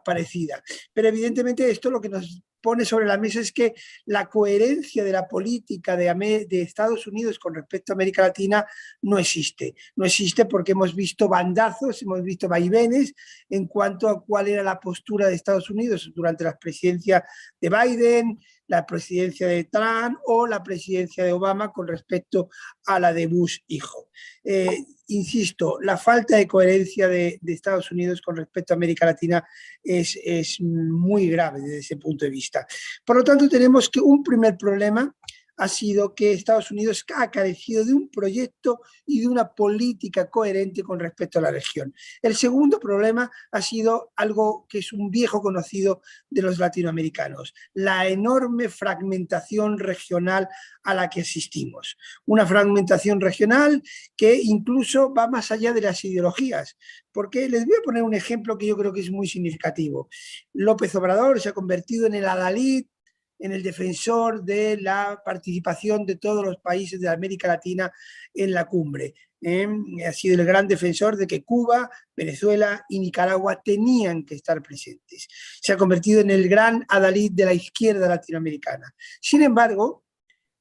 parecida. Pero evidentemente esto lo que nos pone sobre la mesa es que la coherencia de la política de Estados Unidos con respecto a América Latina no existe. No existe porque hemos visto bandazos, hemos visto vaivenes en cuanto a cuál era la postura de Estados Unidos durante las presidencias de Biden, la presidencia de Trump o la presidencia de Obama con respecto a la de Bush hijo. Insisto, la falta de coherencia de Estados Unidos con respecto a América Latina es muy grave desde ese punto de vista. Por lo tanto, tenemos que un primer problema ha sido que Estados Unidos ha carecido de un proyecto y de una política coherente con respecto a la región. El segundo problema ha sido algo que es un viejo conocido de los latinoamericanos, la enorme fragmentación regional a la que asistimos. Una fragmentación regional que incluso va más allá de las ideologías, porque les voy a poner un ejemplo que yo creo que es muy significativo. López Obrador se ha convertido en el adalid, en el defensor de la participación de todos los países de América Latina en la cumbre. Ha sido el gran defensor de que Cuba, Venezuela y Nicaragua tenían que estar presentes. Se ha convertido en el gran adalid de la izquierda latinoamericana. Sin embargo,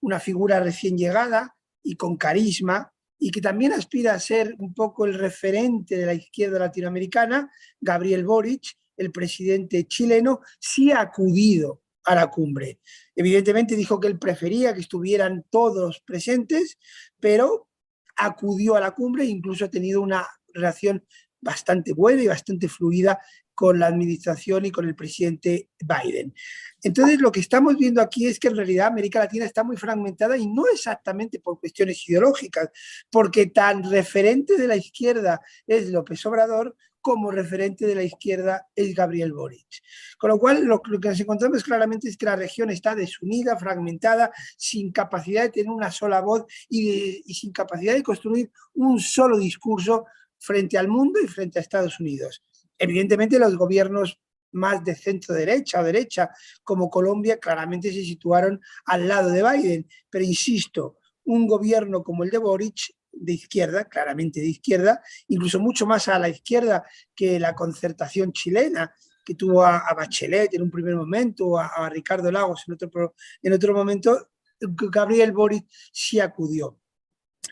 una figura recién llegada y con carisma, y que también aspira a ser un poco el referente de la izquierda latinoamericana, Gabriel Boric, el presidente chileno, sí ha acudido a la cumbre. Evidentemente dijo que él prefería que estuvieran todos presentes, pero acudió a la cumbre e incluso ha tenido una relación bastante buena y bastante fluida con la administración y con el presidente Biden. Entonces, lo que estamos viendo aquí es que en realidad América Latina está muy fragmentada y no exactamente por cuestiones ideológicas, porque tan referente de la izquierda es López Obrador como referente de la izquierda es Gabriel Boric. Con lo cual, lo que nos encontramos claramente es que la región está desunida, fragmentada, sin capacidad de tener una sola voz y sin capacidad de construir un solo discurso frente al mundo y frente a Estados Unidos. Evidentemente, los gobiernos más de centro-derecha o derecha, como Colombia, claramente se situaron al lado de Biden. Pero insisto, un gobierno como el de Boric, de izquierda, claramente de izquierda, incluso mucho más a la izquierda que la concertación chilena, que tuvo a Bachelet en un primer momento, a Ricardo Lagos en otro momento, Gabriel Boric sí acudió.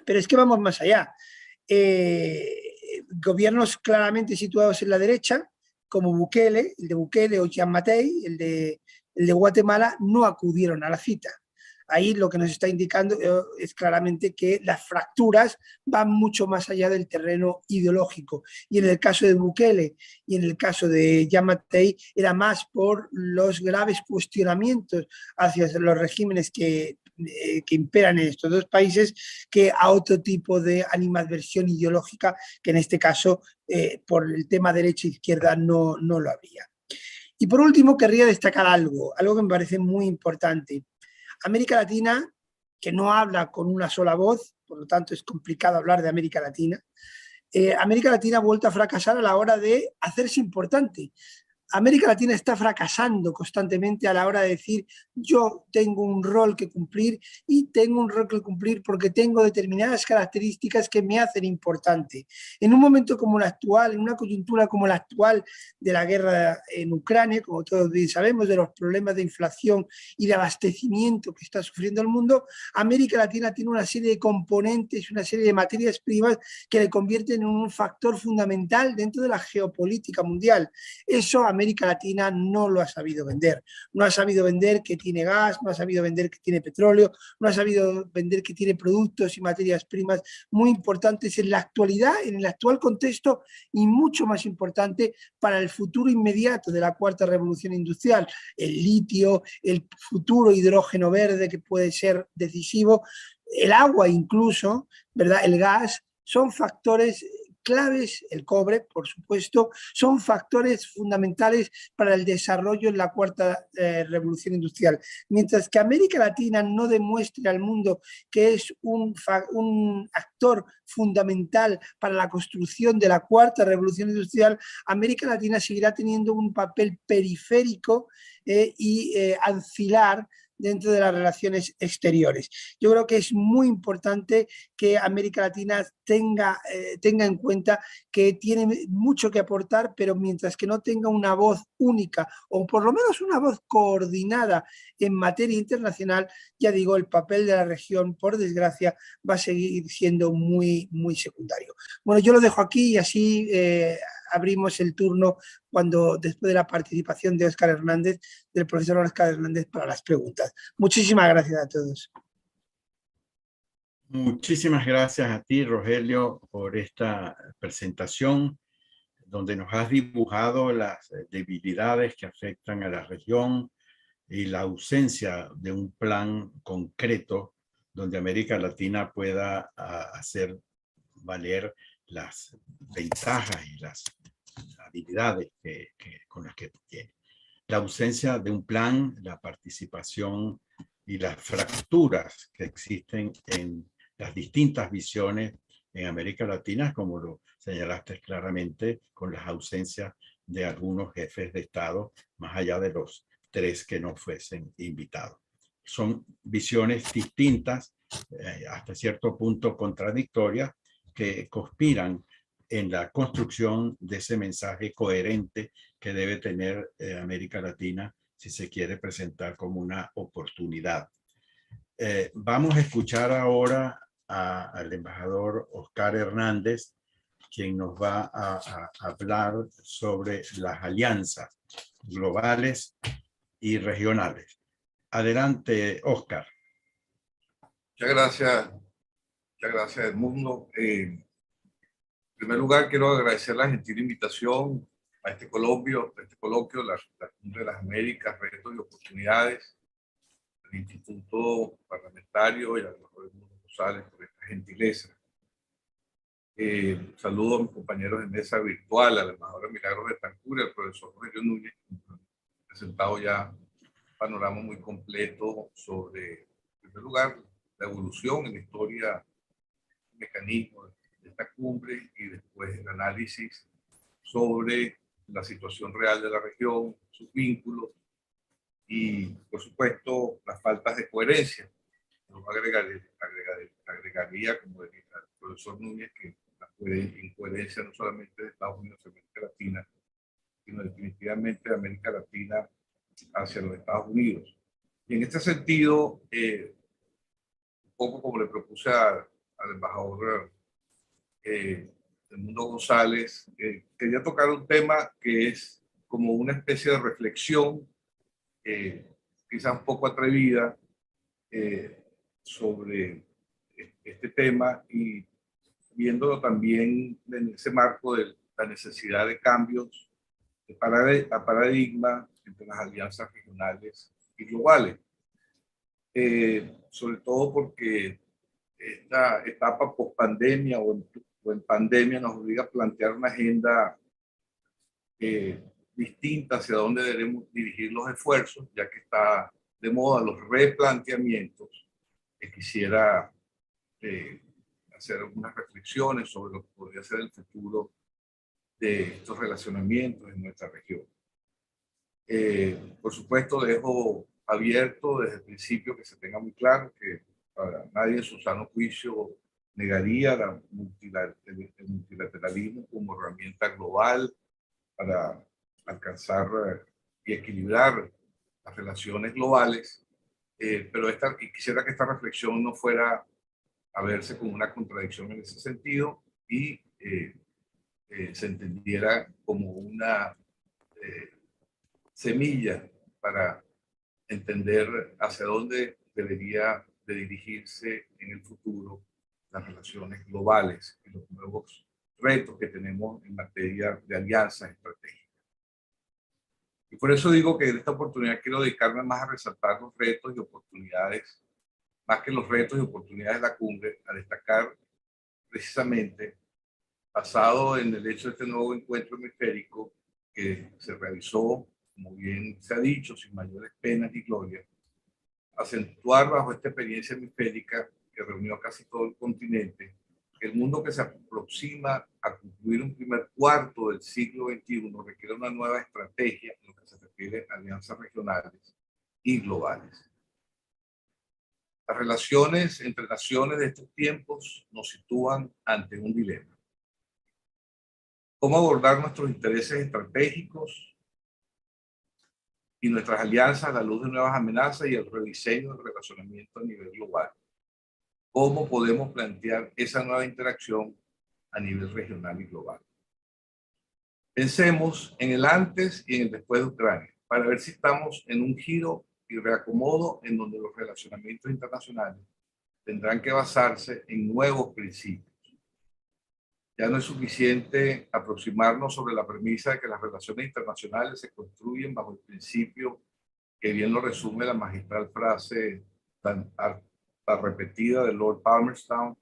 Pero es que vamos más allá. Gobiernos claramente situados en la derecha, como Bukele, el de Bukele o Jean Matei, el de Guatemala, no acudieron a la cita. Ahí lo que nos está indicando es claramente que las fracturas van mucho más allá del terreno ideológico. Y en el caso de Bukele y en el caso de Jean Matei era más por los graves cuestionamientos hacia los regímenes que imperan en estos dos países que a otro tipo de animadversión ideológica que en este caso por el tema derecha-izquierda no lo habría. Y por último querría destacar algo que me parece muy importante. América Latina, que no habla con una sola voz, por lo tanto es complicado hablar de América Latina, América Latina ha vuelto a fracasar a la hora de hacerse importante. América Latina está fracasando constantemente a la hora de decir yo tengo un rol que cumplir y tengo un rol que cumplir porque tengo determinadas características que me hacen importante. En un momento como el actual, en una coyuntura como la actual de la guerra en Ucrania, como todos bien sabemos, de los problemas de inflación y de abastecimiento que está sufriendo el mundo, América Latina tiene una serie de componentes, una serie de materias primas que le convierten en un factor fundamental dentro de la geopolítica mundial. Eso América Latina no lo ha sabido vender. No ha sabido vender que tiene gas, no ha sabido vender que tiene petróleo, no ha sabido vender que tiene productos y materias primas muy importantes en la actualidad, en el actual contexto y mucho más importante para el futuro inmediato de la cuarta revolución industrial. El litio, el futuro hidrógeno verde que puede ser decisivo, el agua incluso, ¿verdad? El gas, son factores claves, el cobre, por supuesto, son factores fundamentales para el desarrollo en la cuarta revolución industrial. Mientras que América Latina no demuestre al mundo que es un actor fundamental para la construcción de la cuarta revolución industrial, América Latina seguirá teniendo un papel periférico y ancilar dentro de las relaciones exteriores. Yo creo que es muy importante que América Latina tenga en cuenta que tiene mucho que aportar, pero mientras que no tenga una voz única o por lo menos una voz coordinada en materia internacional, ya digo, el papel de la región, por desgracia, va a seguir siendo muy, muy secundario. Bueno, yo lo dejo aquí y así abrimos el turno después de la participación de Óscar Hernández, del profesor Óscar Hernández, para las preguntas. Muchísimas gracias a todos. Muchísimas gracias a ti, Rogelio, por esta presentación donde nos has dibujado las debilidades que afectan a la región y la ausencia de un plan concreto donde América Latina pueda hacer valer las ventajas y las habilidades con las que tiene. La ausencia de un plan, la participación y las fracturas que existen en las distintas visiones en América Latina, como lo señalaste claramente, con las ausencias de algunos jefes de Estado, más allá de los 3 que no fuesen invitados. Son visiones distintas, hasta cierto punto contradictorias, que conspiran en la construcción de ese mensaje coherente que debe tener América Latina si se quiere presentar como una oportunidad. Vamos a escuchar ahora al embajador Óscar Hernández, quien nos va a hablar sobre las alianzas globales y regionales. Adelante, Óscar. Muchas gracias Edmundo. En primer lugar, quiero agradecer la gentil invitación a este coloquio, la Cumbre de las Américas, Retos y Oportunidades, del Instituto Parlamentario y al embajador Edmundo González por esta gentileza. Saludo a mis compañeros de mesa virtual, al embajador Milagros Betancourt y al profesor Rogelio Núñez, que han presentado ya un panorama muy completo sobre, en primer lugar, la evolución en la historia, el mecanismo de esta cumbre y después el análisis sobre la situación real de la región, sus vínculos y, por supuesto, las faltas de coherencia. Yo agregaría, como decía el profesor Núñez, que la incoherencia no solamente de Estados Unidos hacia América Latina, sino definitivamente de América Latina hacia los Estados Unidos. Y en este sentido, un poco como le propuse al embajador Edmundo González, quería tocar un tema que es como una especie de reflexión, quizás un poco atrevida, sobre este tema y viéndolo también en ese marco de la necesidad de cambios de paradigma entre las alianzas regionales y globales. Sobre todo porque esta etapa post-pandemia o en pandemia nos obliga a plantear una agenda distinta hacia dónde debemos dirigir los esfuerzos, ya que está de moda los replanteamientos. Quisiera hacer algunas reflexiones sobre lo que podría ser el futuro de estos relacionamientos en nuestra región. Por supuesto, dejo abierto desde el principio que se tenga muy claro que para nadie en su sano juicio negaría el multilateralismo como herramienta global para alcanzar y equilibrar las relaciones globales, pero quisiera que esta reflexión no fuera a verse como una contradicción en ese sentido y se entendiera como una semilla para entender hacia dónde debería de dirigirse en el futuro las relaciones globales y los nuevos retos que tenemos en materia de alianzas estratégicas. Y por eso digo que en esta oportunidad quiero dedicarme más a resaltar los retos y oportunidades, más que los retos y oportunidades de la cumbre, a destacar precisamente basado en el hecho de este nuevo encuentro hemisférico que se realizó, como bien se ha dicho, sin mayores penas ni gloria, acentuar bajo esta experiencia hemisférica que reunió a casi todo el continente, que el mundo que se aproxima a concluir un primer cuarto del siglo XXI requiere una nueva estrategia en lo que se refiere a alianzas regionales y globales. Las relaciones entre naciones de estos tiempos nos sitúan ante un dilema. ¿Cómo abordar nuestros intereses estratégicos y nuestras alianzas a la luz de nuevas amenazas y el rediseño del relacionamiento a nivel global? ¿Cómo podemos plantear esa nueva interacción a nivel regional y global? Pensemos en el antes y en el después de Ucrania, para ver si estamos en un giro y reacomodo en donde los relacionamientos internacionales tendrán que basarse en nuevos principios. Ya no es suficiente aproximarnos sobre la premisa de que las relaciones internacionales se construyen bajo el principio que bien lo resume la magistral frase tan repetida de Lord Palmerston,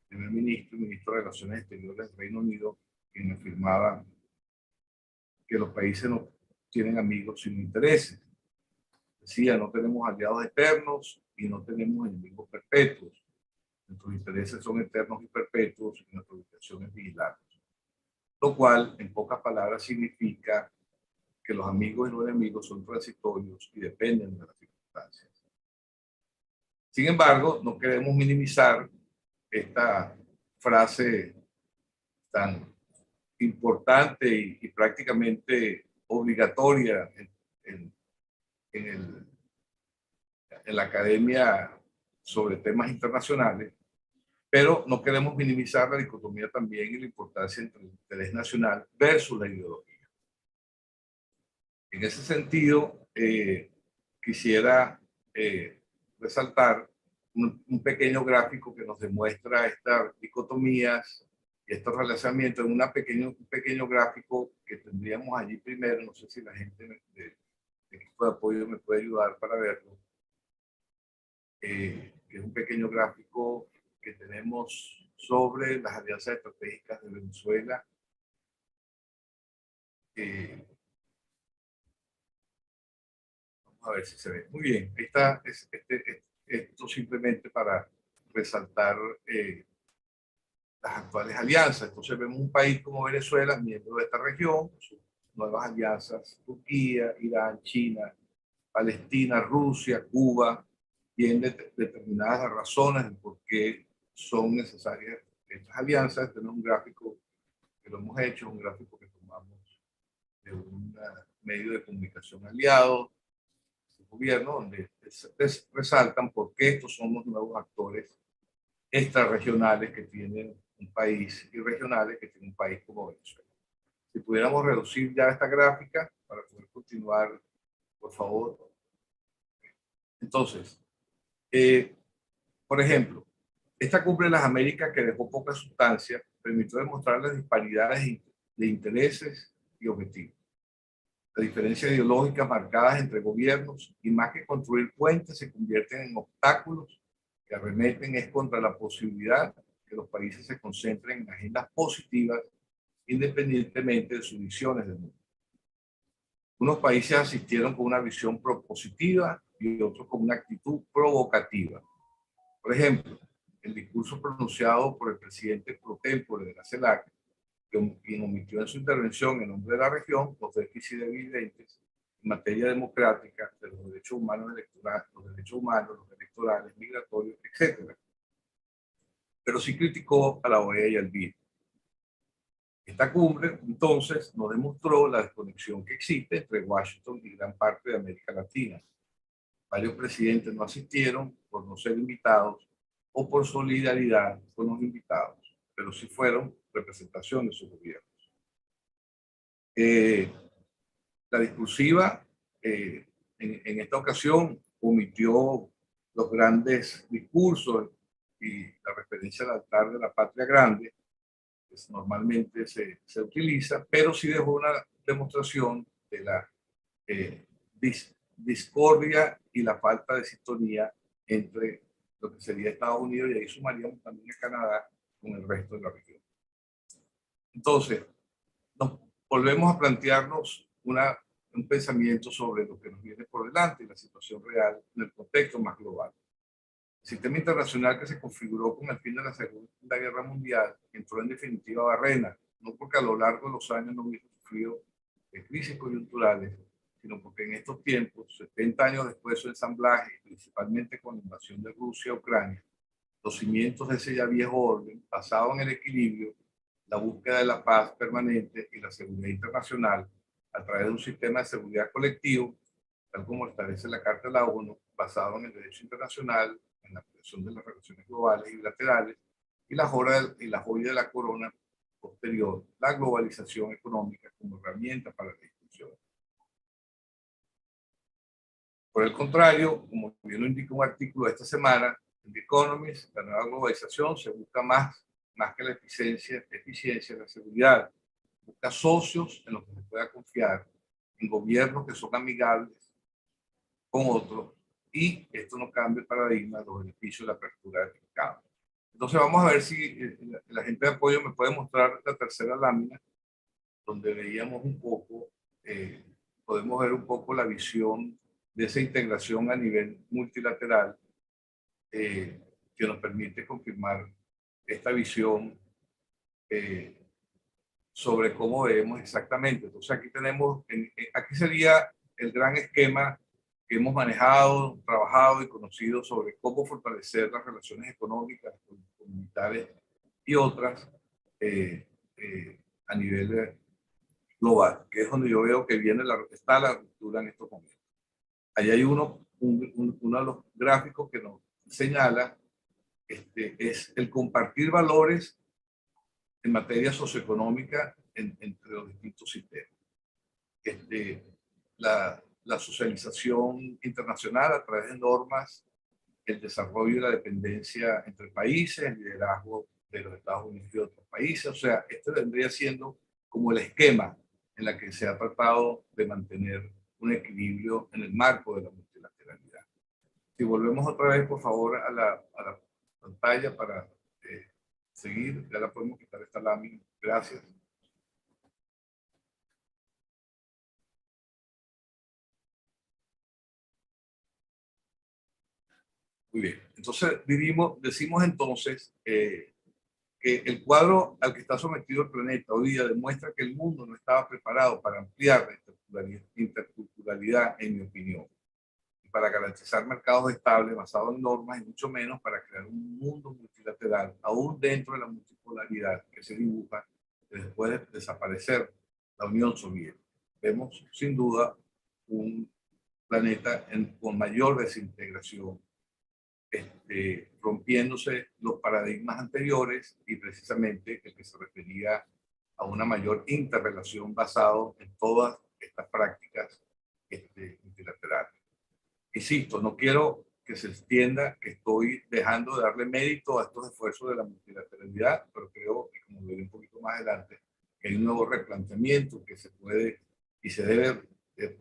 primer ministro y ministro de Relaciones Exteriores del Reino Unido, quien afirmaba que los países no tienen amigos sino intereses. Decía, no tenemos aliados eternos y no tenemos enemigos perpetuos. Nuestros intereses son eternos y perpetuos y nuestra obligación es vigilarlos. Lo cual, en pocas palabras, significa que los amigos y los enemigos son transitorios y dependen de las circunstancias. Sin embargo, no queremos minimizar esta frase tan importante y prácticamente obligatoria en la academia sobre temas internacionales, pero no queremos minimizar la dicotomía también y la importancia entre el interés nacional versus la ideología. En ese sentido, quisiera resaltar un pequeño gráfico que nos demuestra estas dicotomías y estos relacionamientos en un pequeño gráfico que tendríamos allí primero. No sé si la gente de equipo de apoyo me puede ayudar para verlo. Que es un pequeño gráfico que tenemos sobre las alianzas estratégicas de Venezuela. Vamos a ver si se ve. Muy bien, ahí está. Esto simplemente para resaltar las actuales alianzas. Entonces vemos un país como Venezuela, miembro de esta región, sus nuevas alianzas, Turquía, Irán, China, Palestina, Rusia, Cuba, tienen determinadas las razones de por qué son necesarias estas alianzas. Tenemos un gráfico que lo hemos hecho, un gráfico que tomamos de un medio de comunicación aliado del gobierno, donde resaltan por qué estos son los nuevos actores extrarregionales que tienen un país y regionales que tienen un país como Venezuela. Si pudiéramos reducir ya esta gráfica para poder continuar, por favor. Entonces, por ejemplo, esta cumbre de las Américas, que dejó poca sustancia, permitió demostrar las disparidades de intereses y objetivos, las diferencias ideológicas marcadas entre gobiernos, y más que construir puentes, se convierten en obstáculos que arremeten es contra la posibilidad que los países se concentren en agendas positivas independientemente de sus visiones del mundo. Unos países asistieron con una visión propositiva y otros con una actitud provocativa. Por ejemplo, el discurso pronunciado por el presidente pro tempore de la CELAC, quien omitió en su intervención en nombre de la región los déficits evidentes en materia democrática de los derechos humanos electorales, los electorales, migratorios, etc. Pero sí criticó a la OEA y al BID. Esta cumbre, entonces, nos demostró la desconexión que existe entre Washington y gran parte de América Latina. Varios presidentes no asistieron por no ser invitados o por solidaridad con los invitados, pero sí fueron representación de sus gobiernos. La discursiva en esta ocasión omitió los grandes discursos y la referencia al altar de la patria grande, que normalmente se utiliza, pero sí dejó una demostración de la discordia y la falta de sintonía entre lo que sería Estados Unidos, y ahí sumaríamos también a Canadá, con el resto de la región. Entonces, nos volvemos a plantearnos un pensamiento sobre lo que nos viene por delante y la situación real en el contexto más global. El sistema internacional que se configuró con el fin de la Segunda Guerra Mundial entró en definitiva barrena, no porque a lo largo de los años no hubiese sufrido de crisis coyunturales, sino porque en estos tiempos, 70 años después de su ensamblaje, principalmente con la invasión de Rusia a Ucrania, los cimientos de ese ya viejo orden, basado en el equilibrio, la búsqueda de la paz permanente y la seguridad internacional a través de un sistema de seguridad colectivo, tal como establece la Carta de la ONU, basado en el derecho internacional, en la protección de las relaciones globales y bilaterales, y la joya de la corona posterior, la globalización económica como herramienta para la discusión. Por el contrario, como bien lo indica un artículo de esta semana en The Economist, la nueva globalización se busca más que la eficiencia, la seguridad. Busca socios en los que se pueda confiar, en gobiernos que son amigables con otros, y esto no cambia el paradigma de los beneficios de la apertura del mercado. Entonces vamos a ver si la gente de apoyo me puede mostrar la tercera lámina, donde veíamos un poco, podemos ver un poco la visión de esa integración a nivel multilateral que nos permite confirmar esta visión sobre cómo vemos exactamente. Entonces aquí tenemos, aquí sería el gran esquema que hemos manejado, trabajado y conocido sobre cómo fortalecer las relaciones económicas, comunitarias y otras a nivel global, que es donde yo veo que está la ruptura en estos momentos. Ahí hay uno de los gráficos que nos señala es el compartir valores en materia socioeconómica entre los distintos sistemas. La socialización internacional a través de normas, el desarrollo y la dependencia entre países, el liderazgo de los Estados Unidos y otros países. O sea, este vendría siendo como el esquema en el que se ha tratado de mantener un equilibrio en el marco de la multilateralidad. Si volvemos otra vez, por favor, a la pantalla para seguir, ya la podemos quitar esta lámina. Gracias. Muy bien. Entonces, decimos entonces que el cuadro al que está sometido el planeta hoy día demuestra que el mundo no estaba preparado para ampliar la interculturalidad, en mi opinión, y para garantizar mercados estables basados en normas, y mucho menos para crear un mundo multilateral, aún dentro de la multipolaridad que se dibuja después de desaparecer la Unión Soviética. Vemos sin duda un planeta con mayor desintegración, rompiéndose los paradigmas anteriores y precisamente el que se refería a una mayor interrelación basado en todas estas prácticas multilaterales. Insisto, no quiero que se extienda que estoy dejando de darle mérito a estos esfuerzos de la multilateralidad, pero creo que, como veré un poquito más adelante, que hay un nuevo replanteamiento que se puede y se debe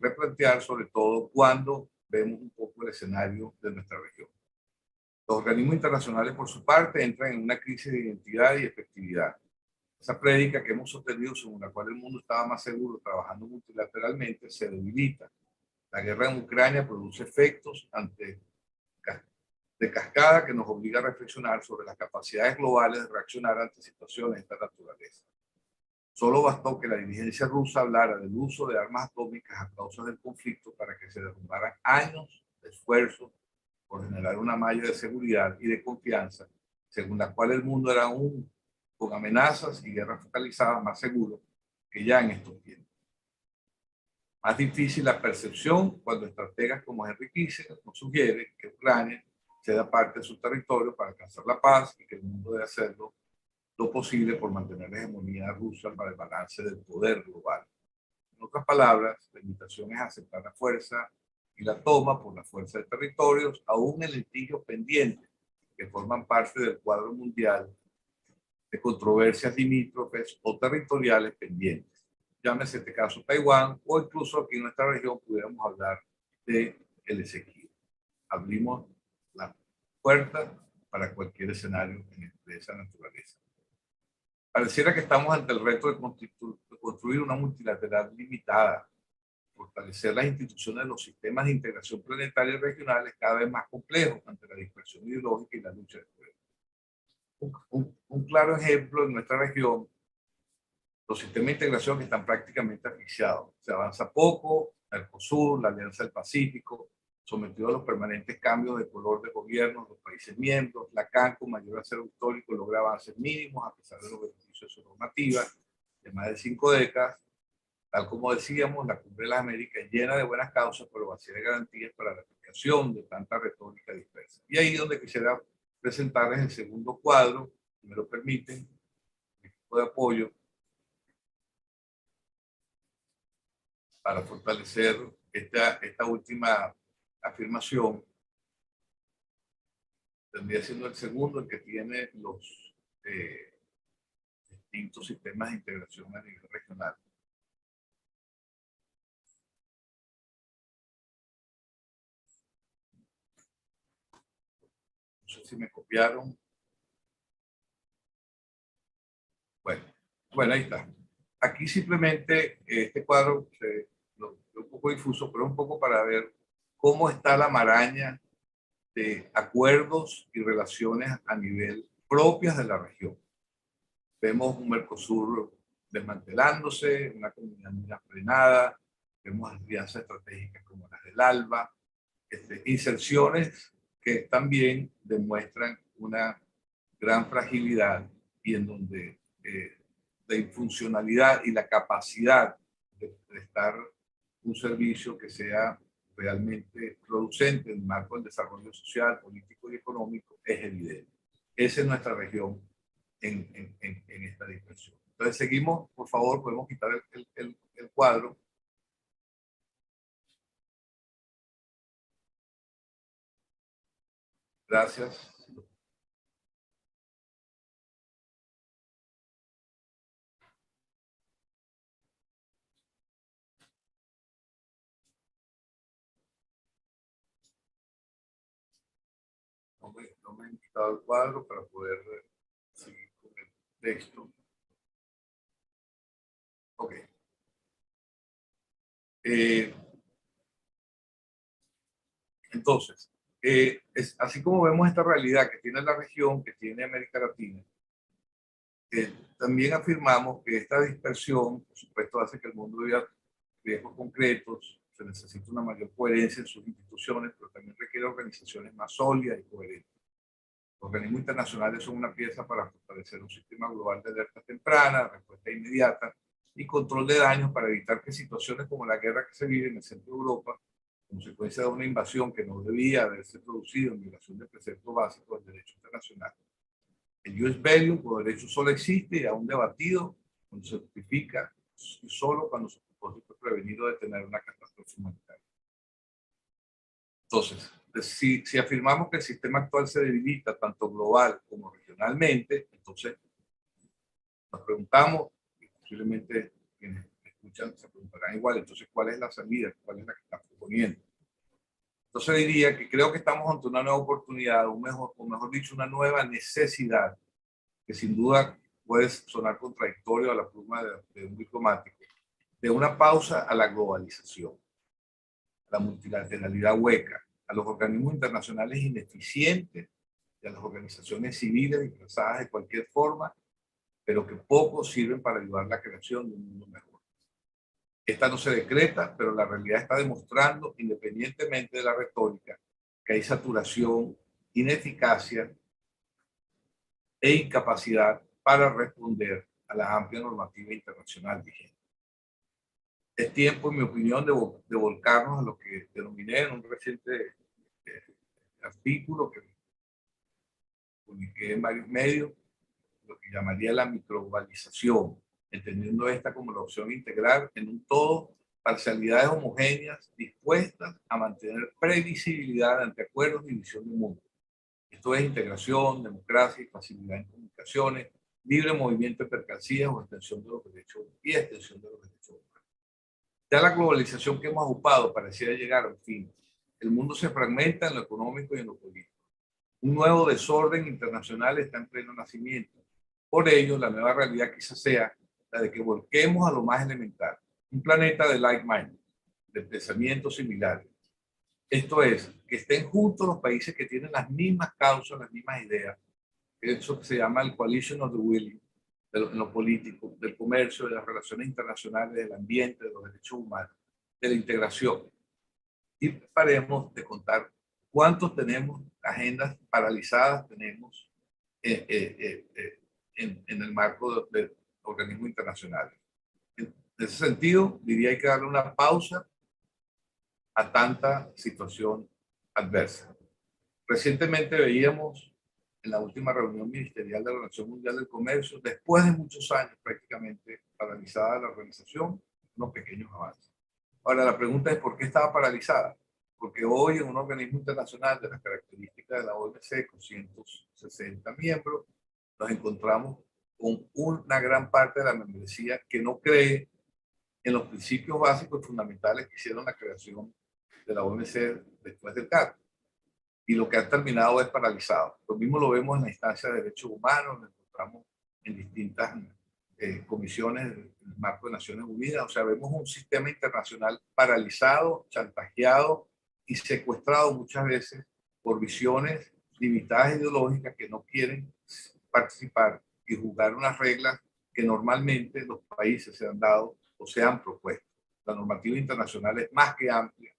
replantear, sobre todo cuando vemos un poco el escenario de nuestra región. Los organismos internacionales, por su parte, entran en una crisis de identidad y efectividad. Esa prédica que hemos sostenido, según la cual el mundo estaba más seguro trabajando multilateralmente, se debilita. La guerra en Ucrania produce efectos de cascada que nos obliga a reflexionar sobre las capacidades globales de reaccionar ante situaciones de esta naturaleza. Solo bastó que la dirigencia rusa hablara del uso de armas atómicas a causa del conflicto para que se derrumbaran años de esfuerzo por generar una malla de seguridad y de confianza, según la cual el mundo era aún, con amenazas y guerras focalizadas, más seguro que ya en estos tiempos. Más difícil la percepción cuando estrategas como Henry Kissinger nos sugieren que Ucrania ceda parte de su territorio para alcanzar la paz y que el mundo debe hacerlo lo posible por mantener la hegemonía rusa para el balance del poder global. En otras palabras, la invitación es aceptar la fuerza y la toma por la fuerza de territorios, aún en litigios pendientes que forman parte del cuadro mundial de controversias limítrofes o territoriales pendientes. Llámese este caso Taiwán, o incluso aquí en nuestra región pudiéramos hablar de el Esequibo. Abrimos la puerta para cualquier escenario de esa naturaleza. Pareciera que estamos ante el reto de construir una multilateral limitada, fortalecer las instituciones de los sistemas de integración planetaria y regionales cada vez más complejos ante la dispersión ideológica y la lucha de poder. Un claro ejemplo en nuestra región, los sistemas de integración que están prácticamente asfixiados. Se avanza poco, Mercosur, la Alianza del Pacífico, sometido a los permanentes cambios de color de gobierno de los países miembros, la CAN con mayor acervo histórico logra avances mínimos a pesar de los beneficios de su normativa de más de 5 décadas. Tal como decíamos, la Cumbre de las Américas es llena de buenas causas, pero vacía de garantías para la aplicación de tanta retórica dispersa. Y ahí es donde quisiera presentarles el segundo cuadro, si me lo permiten, el equipo de apoyo, para fortalecer esta última afirmación. Tendría siendo el segundo, el que tiene los distintos sistemas de integración a nivel regional. No sé si me copiaron. Bueno, ahí está. Aquí simplemente este cuadro lo veo un poco difuso, pero un poco para ver cómo está la maraña de acuerdos y relaciones a nivel propias de la región. Vemos un Mercosur desmantelándose, una comunidad andina frenada, vemos alianzas estratégicas como las del ALBA, inserciones que también demuestran una gran fragilidad y en donde la infuncionalidad y la capacidad de prestar un servicio que sea realmente producente en el marco del desarrollo social, político y económico es evidente. Esa es nuestra región en esta dispersión. Entonces seguimos, por favor, podemos quitar el cuadro. Gracias. No me han quitado el cuadro para poder seguir con el texto. Ok. Entonces, así como vemos esta realidad que tiene la región, que tiene América Latina, también afirmamos que esta dispersión, por supuesto, hace que el mundo viva riesgos concretos, se necesita una mayor coherencia en sus instituciones, pero también requiere organizaciones más sólidas y coherentes. Los organismos internacionales son una pieza para fortalecer un sistema global de alerta temprana, respuesta inmediata y control de daños para evitar que situaciones como la guerra que se vive en el centro de Europa, consecuencia de una invasión que no debía haberse producido en violación del precepto básico del derecho internacional. El jus bellum como derecho solo existe y aún debatido cuando se justifica y solo cuando su propósito es prevenir o detener una catástrofe humanitaria. Entonces, si afirmamos que el sistema actual se debilita tanto global como regionalmente, entonces nos preguntamos, y posiblemente quienes escuchan se preguntarán igual, entonces ¿cuál es la salida? ¿Cuál es la que está proponiendo? Entonces diría que creo que estamos ante una nueva oportunidad, o mejor dicho, una nueva necesidad, que sin duda puede sonar contradictorio a la pluma de un diplomático, de una pausa a la globalización, a la multilateralidad hueca, a los organismos internacionales ineficientes y a las organizaciones civiles disfrazadas de cualquier forma, pero que poco sirven para ayudar a la creación de un mundo mejor. Esta no se decreta, pero la realidad está demostrando, independientemente de la retórica, que hay saturación, ineficacia e incapacidad para responder a la amplia normativa internacional vigente. Es tiempo, en mi opinión, de volcarnos a lo que denominé en un reciente artículo que publiqué en varios medios, lo que llamaría la microglobalización, entendiendo esta como la opción integral en un todo, parcialidades homogéneas dispuestas a mantener previsibilidad ante acuerdos y visión del mundo. Esto es integración, democracia y facilidad en comunicaciones, libre movimiento de mercancías o extensión de los derechos y extensión de los derechos humanos. Ya la globalización que hemos ocupado pareciera llegar al fin. El mundo se fragmenta en lo económico y en lo político. Un nuevo desorden internacional está en pleno nacimiento. Por ello, la nueva realidad quizás sea la de que volquemos a lo más elemental, un planeta de like-minded, de pensamientos similares. Esto es, que estén juntos los países que tienen las mismas causas, las mismas ideas. Eso que se llama el coalition of the willing, en lo político, del comercio, de las relaciones internacionales, del ambiente, de los derechos humanos, de la integración. Y paremos de contar cuántos tenemos agendas paralizadas tenemos en el marco de organismos internacionales. En ese sentido, diría que hay que darle una pausa a tanta situación adversa. Recientemente veíamos en la última reunión ministerial de la Organización Mundial del Comercio, después de muchos años prácticamente paralizada la organización, unos pequeños avances. Ahora, la pregunta es ¿por qué estaba paralizada? Porque hoy en un organismo internacional de las características de la OMC, con 160 miembros, nos encontramos con una gran parte de la membresía que no cree en los principios básicos y fundamentales que hicieron la creación de la OMC después del CAT. Y lo que ha terminado es paralizado. Lo mismo lo vemos en la instancia de derechos humanos, nos encontramos en distintas comisiones en el marco de Naciones Unidas. O sea, vemos un sistema internacional paralizado, chantajeado y secuestrado muchas veces por visiones limitadas ideológicas que no quieren participar y jugar unas reglas que normalmente los países se han dado o se han propuesto. La normativa internacional es más que amplia.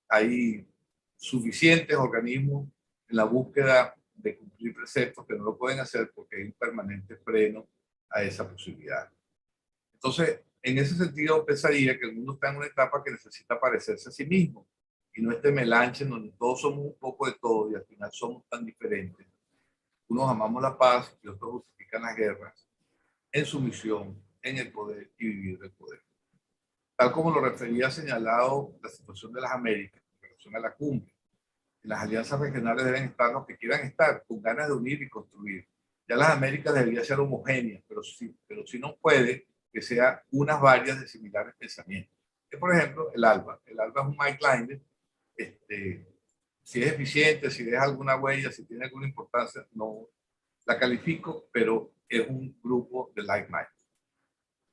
Hay suficientes organismos en la búsqueda de cumplir preceptos que no lo pueden hacer porque hay un permanente freno a esa posibilidad. Entonces, en ese sentido, pensaría que el mundo está en una etapa que necesita parecerse a sí mismo y no este melange en donde todos somos un poco de todo y al final somos tan diferentes. Unos amamos la paz y otros justifican las guerras en su misión, en el poder y vivir del poder. Tal como lo refería señalado la situación de las Américas en relación a la cumbre. En las alianzas regionales deben estar los que quieran estar, con ganas de unir y construir. Ya las Américas deberían ser homogéneas, pero si no puede, que sea unas varias de similares pensamientos. Que, por ejemplo, el ALBA. El ALBA es un like-minded. Si es eficiente, si deja alguna huella, si tiene alguna importancia, no la califico, pero es un grupo de like-minded.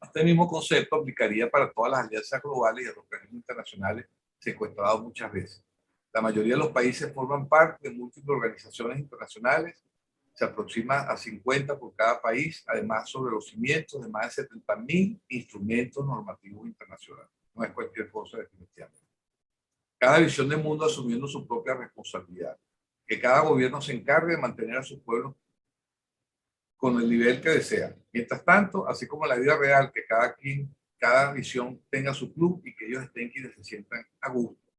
Este mismo concepto aplicaría para todas las alianzas globales y los organismos internacionales secuestrados muchas veces. La mayoría de los países forman parte de múltiples organizaciones internacionales, se aproxima a 50 por cada país, además sobre los cimientos de más de 70.000 instrumentos normativos internacionales. No es cualquier cosa definitivamente. Cada visión del mundo asumiendo su propia responsabilidad. Que cada gobierno se encargue de mantener a sus pueblos con el nivel que desea. Mientras tanto, así como en la vida real, que cada visión tenga su club y que ellos estén quienes se sientan a gusto.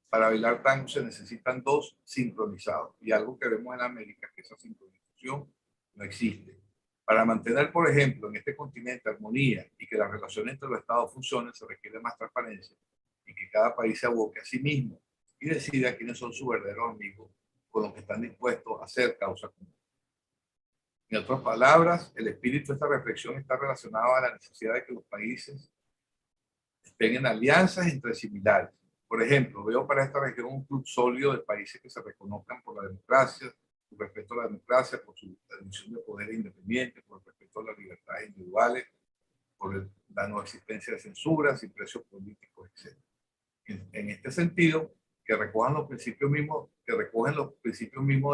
Para bailar tango se necesitan dos sincronizados. Y algo que vemos en América, que esa sincronización no existe. Para mantener, por ejemplo, en este continente armonía y que las relaciones entre los estados funcionen, se requiere más transparencia y que cada país se aboque a sí mismo y decida quiénes son sus verdaderos amigos con los que están dispuestos a hacer causa común. En otras palabras, el espíritu de esta reflexión está relacionado a la necesidad de que los países estén en alianzas entre similares. Por ejemplo, veo para esta región un club sólido de países que se reconozcan por la democracia, por respeto a la democracia, por su admisión de poderes independientes, por el respeto a las libertades individuales, por la no existencia de censuras y precios políticos, etc. En este sentido, que recogen los principios mismos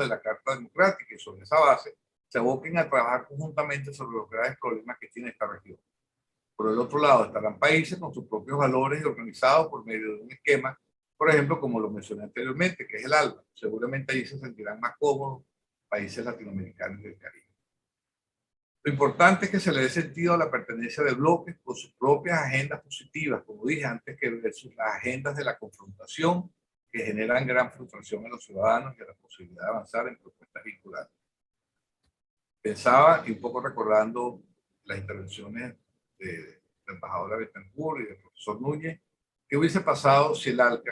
de la Carta Democrática y sobre esa base se aboquen a trabajar conjuntamente sobre los graves problemas que tiene esta región. Por el otro lado, estarán países con sus propios valores y organizados por medio de un esquema, por ejemplo, como lo mencioné anteriormente, que es el ALBA. Seguramente ahí se sentirán más cómodos países latinoamericanos y del Caribe. Lo importante es que se le dé sentido a la pertenencia de bloques con sus propias agendas positivas, como dije antes, que versus las agendas de la confrontación que generan gran frustración en los ciudadanos y a la posibilidad de avanzar en propuestas vinculantes. Pensaba, y un poco recordando las intervenciones de la embajadora Betancourt y del profesor Núñez, ¿qué hubiese pasado si el ALCA,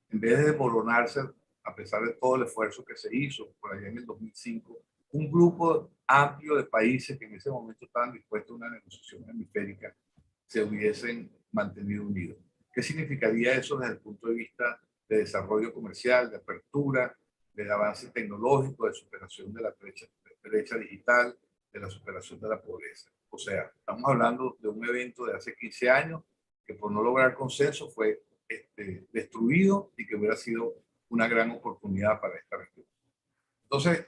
en vez de desmoronarse, a pesar de todo el esfuerzo que se hizo por allá en el 2005, un grupo amplio de países que en ese momento estaban dispuestos a una negociación hemisférica, se hubiesen mantenido unidos? ¿Qué significaría eso desde el punto de vista de desarrollo comercial, de apertura, de avance tecnológico, de superación de la brecha digital, de la superación de la pobreza. O sea, estamos hablando de un evento de hace 15 años que por no lograr consenso fue destruido y que hubiera sido una gran oportunidad para esta región. Entonces,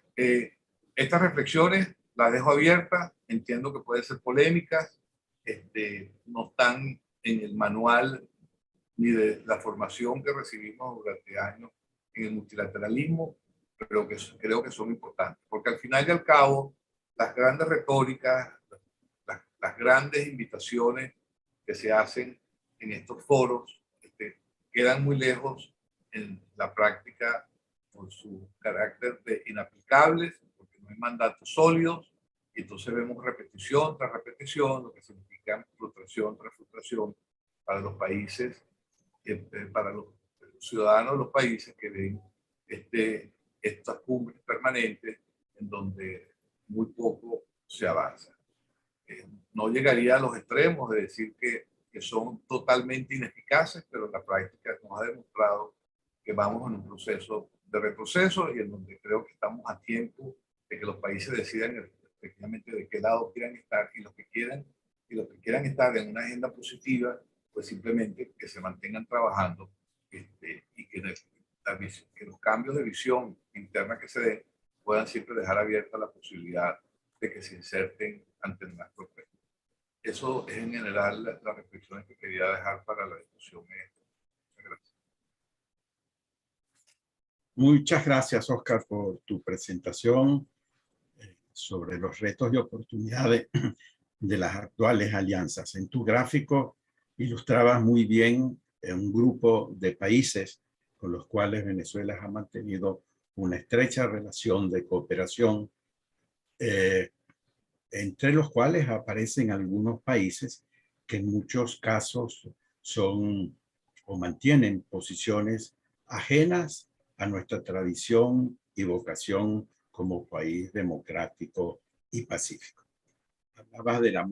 estas reflexiones las dejo abiertas, entiendo que pueden ser polémicas, no están en el manual ni de la formación que recibimos durante años en el multilateralismo, pero que creo que son importantes, porque al final y al cabo, las grandes retóricas, las grandes invitaciones que se hacen en estos foros quedan muy lejos en la práctica por su carácter de inaplicables, porque no hay mandatos sólidos, y entonces vemos repetición tras repetición, lo que significa frustración tras frustración para los países, para los ciudadanos de los países que ven estas cumbres permanentes en donde muy poco se avanza. No llegaría a los extremos de decir que son totalmente ineficaces, pero la práctica nos ha demostrado que vamos en un proceso de retroceso y en donde creo que estamos a tiempo de que los países decidan efectivamente de qué lado quieran estar, y los que quieran estar en una agenda positiva, pues simplemente que se mantengan trabajando y que los cambios de visión interna que se den puedan siempre dejar abierta la posibilidad de que se inserten ante el macro. Eso es en general las reflexiones que quería dejar para la discusión. Muchas gracias. Muchas gracias, Oscar, por tu presentación sobre los retos y oportunidades de las actuales alianzas. En tu gráfico ilustrabas muy bien un grupo de países con los cuales Venezuela ha mantenido una estrecha relación de cooperación, entre los cuales aparecen algunos países que en muchos casos son o mantienen posiciones ajenas a nuestra tradición y vocación como país democrático y pacífico. Hablabas de la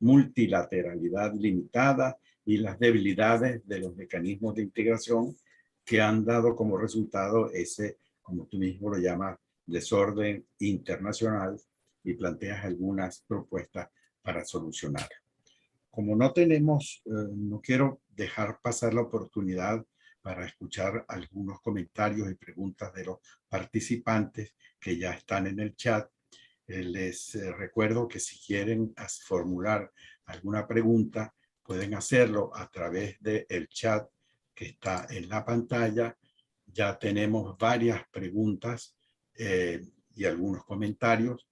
multilateralidad limitada y las debilidades de los mecanismos de integración que han dado como resultado ese, como tú mismo lo llamas, desorden internacional, y planteas algunas propuestas para solucionarlo. Como no tenemos, no quiero dejar pasar la oportunidad para escuchar algunos comentarios y preguntas de los participantes que ya están en el chat. Les recuerdo que si quieren formular alguna pregunta, pueden hacerlo a través del chat que está en la pantalla. Ya tenemos varias preguntas y algunos comentarios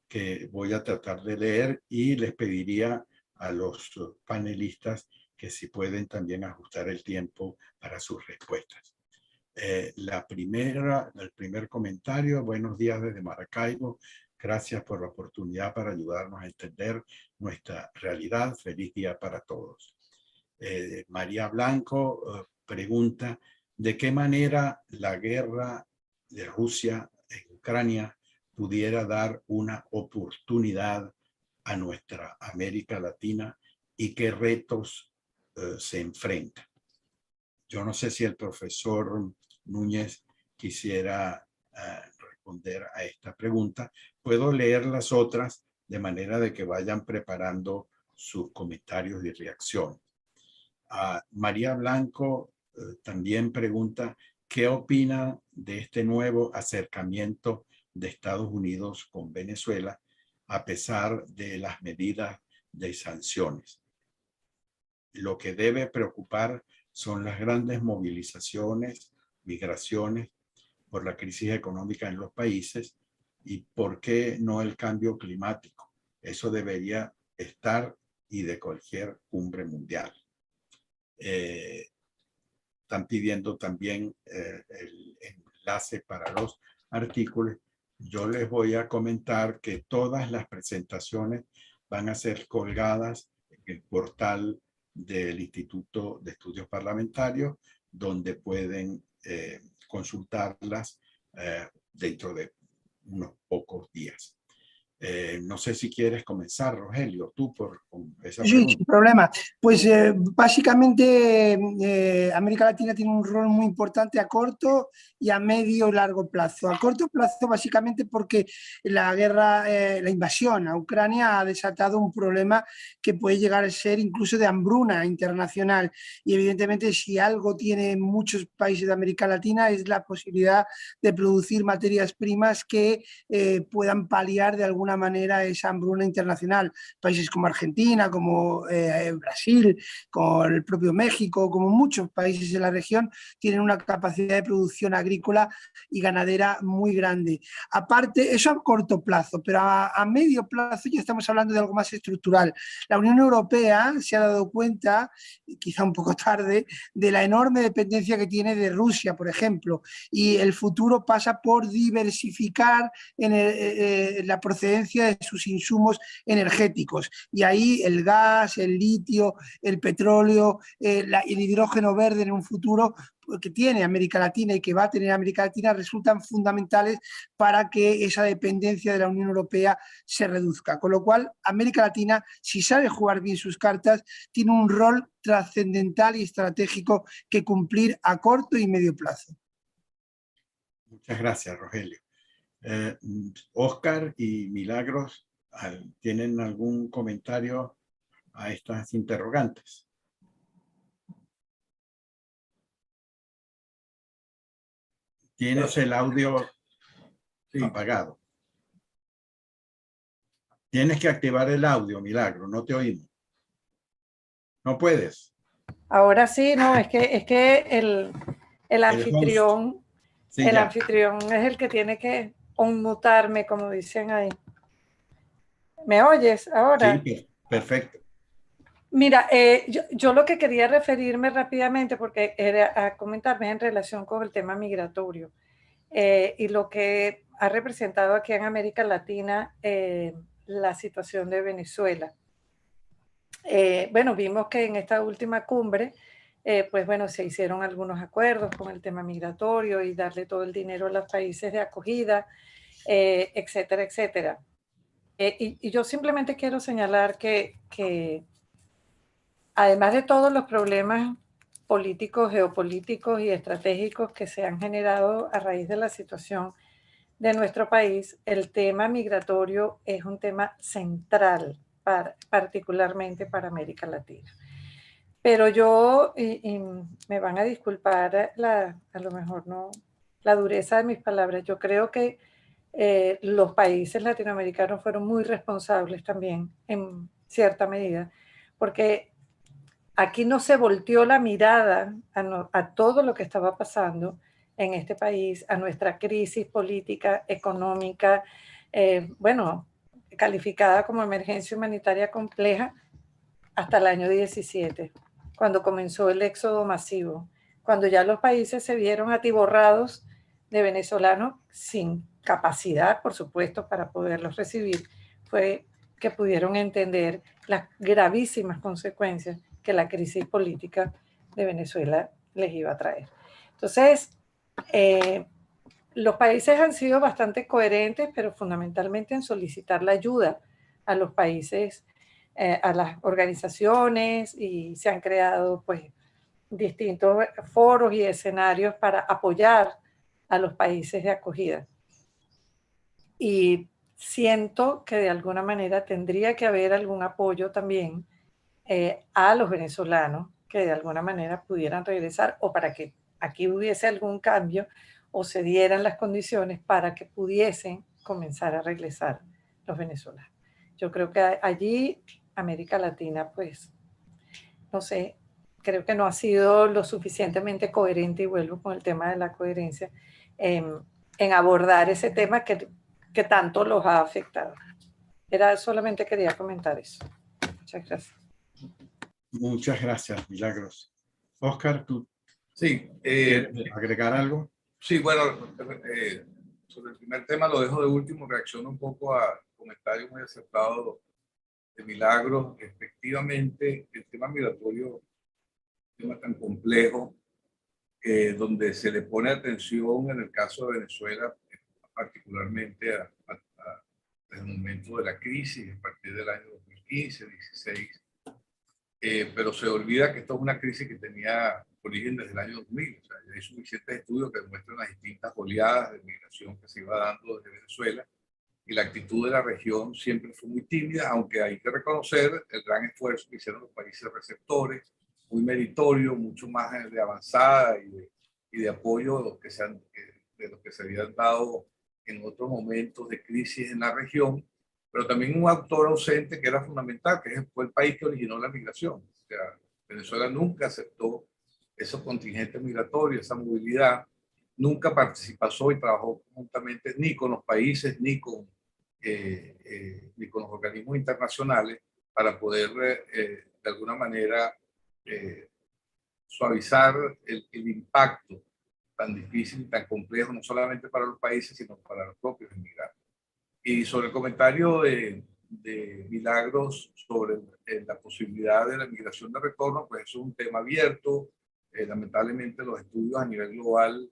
que voy a tratar de leer, y les pediría a los panelistas que si pueden también ajustar el tiempo para sus respuestas. El primer comentario: buenos días desde Maracaibo. Gracias por la oportunidad para ayudarnos a entender nuestra realidad. Feliz día para todos. María Blanco pregunta: ¿de qué manera la guerra de Rusia en Ucrania pudiera dar una oportunidad a nuestra América Latina y qué retos se enfrentan? Yo no sé si el profesor Núñez quisiera responder a esta pregunta. Puedo leer las otras de manera de que vayan preparando sus comentarios y reacciones. María Blanco también pregunta: ¿qué opina de este nuevo acercamiento de Estados Unidos con Venezuela a pesar de las medidas de sanciones? Lo que debe preocupar son las grandes movilizaciones, migraciones por la crisis económica en los países, y por qué no el cambio climático. Eso debería estar y de cualquier cumbre mundial. Están pidiendo también el enlace para los artículos. Yo les voy a comentar que todas las presentaciones van a ser colgadas en el portal del Instituto de Estudios Parlamentarios, donde pueden consultarlas dentro de unos pocos días. No sé si quieres comenzar, Rogelio, tú con esa Sí, pregunta. sin problema. Pues básicamente América Latina tiene un rol muy importante a corto y a medio y largo plazo. A corto plazo básicamente porque la guerra, la invasión a Ucrania ha desatado un problema que puede llegar a ser incluso de hambruna internacional. Y evidentemente si algo tiene muchos países de América Latina es la posibilidad de producir materias primas que puedan paliar de alguna manera esa hambruna internacional. Países como Argentina, como Brasil, con el propio México, como muchos países de la región, tienen una capacidad de producción agrícola y ganadera muy grande. Aparte, eso a corto plazo, pero a medio plazo ya estamos hablando de algo más estructural. La Unión Europea se ha dado cuenta, quizá un poco tarde, de la enorme dependencia que tiene de Rusia, por ejemplo, y el futuro pasa por diversificar en la procedencia de sus insumos energéticos. Y ahí el gas, el litio, el petróleo, el hidrógeno verde en un futuro que tiene América Latina y que va a tener América Latina resultan fundamentales para que esa dependencia de la Unión Europea se reduzca. Con lo cual, América Latina, si sabe jugar bien sus cartas, tiene un rol trascendental y estratégico que cumplir a corto y medio plazo. Muchas gracias, Rogelio. Oscar y Milagros, ¿tienen algún comentario a estas interrogantes? Tienes el audio apagado. Tienes que activar el audio, Milagro, no te oímos. ¿No puedes? Ahora sí, no, es que el anfitrión, Sí, el ya. anfitrión es el que tiene que unmutarme, como dicen ahí. ¿Me oyes ahora? Sí, perfecto. Mira, yo lo que quería referirme rápidamente, porque era a comentarme en relación con el tema migratorio y lo que ha representado aquí en América Latina la situación de Venezuela. Bueno, vimos que en esta última cumbre, pues bueno, se hicieron algunos acuerdos con el tema migratorio y darle todo el dinero a los países de acogida, etcétera, etcétera. Y yo simplemente quiero señalar que además de todos los problemas políticos, geopolíticos y estratégicos que se han generado a raíz de la situación de nuestro país, el tema migratorio es un tema central, particularmente para América Latina. Pero yo, y me van a disculpar a lo mejor no, la dureza de mis palabras, yo creo que los países latinoamericanos fueron muy responsables también en cierta medida, porque aquí no se volteó la mirada a todo lo que estaba pasando en este país, a nuestra crisis política, económica, bueno, calificada como emergencia humanitaria compleja hasta el año 17, cuando comenzó el éxodo masivo, cuando ya los países se vieron atiborrados de venezolanos sin capacidad, por supuesto, para poderlos recibir, fue que pudieron entender las gravísimas consecuencias que la crisis política de Venezuela les iba a traer. Entonces, los países han sido bastante coherentes, pero fundamentalmente en solicitar la ayuda a los países, a las organizaciones, y se han creado pues distintos foros y escenarios para apoyar a los países de acogida. Y siento que de alguna manera tendría que haber algún apoyo también a los venezolanos que de alguna manera pudieran regresar, o para que aquí hubiese algún cambio o se dieran las condiciones para que pudiesen comenzar a regresar los venezolanos. Yo creo que allí América Latina, pues, no sé, creo que no ha sido lo suficientemente coherente, y vuelvo con el tema de la coherencia, en abordar ese tema que tanto los ha afectado. Solamente quería comentar eso. Muchas gracias. Muchas gracias, Milagros. Oscar, ¿tú Sí, quieres agregar algo? Sí, bueno, sobre el primer tema lo dejo de último, reacciono un poco a comentarios muy acertados de Milagros. Efectivamente, el tema migratorio es un tema tan complejo, donde se le pone atención en el caso de Venezuela, particularmente a desde el momento de la crisis, a partir del año 2015, 16, pero se olvida que esto es una crisis que tenía origen desde el año 2000. O sea, hay suficientes estudios que demuestran las distintas oleadas de migración que se iba dando desde Venezuela, y la actitud de la región siempre fue muy tímida, aunque hay que reconocer el gran esfuerzo que hicieron los países receptores, muy meritorio, mucho más de avanzada y de apoyo de los que se habían dado en otros momentos de crisis en la región, pero también un actor ausente que era fundamental, que fue el país que originó la migración. O sea, Venezuela nunca aceptó esos contingentes migratorios, esa movilidad, nunca participó y trabajó conjuntamente ni con los países ni con los organismos internacionales para poder de alguna manera suavizar el impacto tan difícil y tan complejo, no solamente para los países, sino para los propios inmigrantes. Y sobre el comentario de Milagros sobre la posibilidad de la migración de retorno, pues eso es un tema abierto. Lamentablemente los estudios a nivel global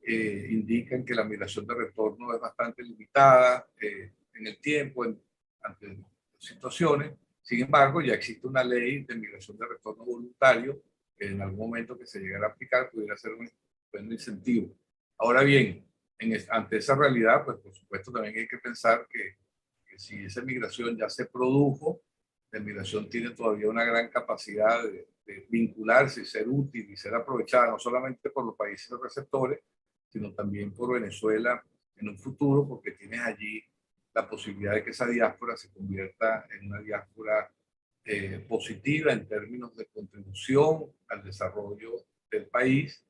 indican que la migración de retorno es bastante limitada en el tiempo, ante situaciones. Sin embargo, ya existe una ley de migración de retorno voluntario que en algún momento que se llegara a aplicar pudiera ser un buen incentivo. Ahora bien, ante esa realidad, pues por supuesto también hay que pensar que si esa migración ya se produjo, la migración tiene todavía una gran capacidad de vincularse y ser útil y ser aprovechada no solamente por los países receptores, sino también por Venezuela en un futuro, porque tienes allí la posibilidad de que esa diáspora se convierta en una diáspora positiva en términos de contribución al desarrollo del país,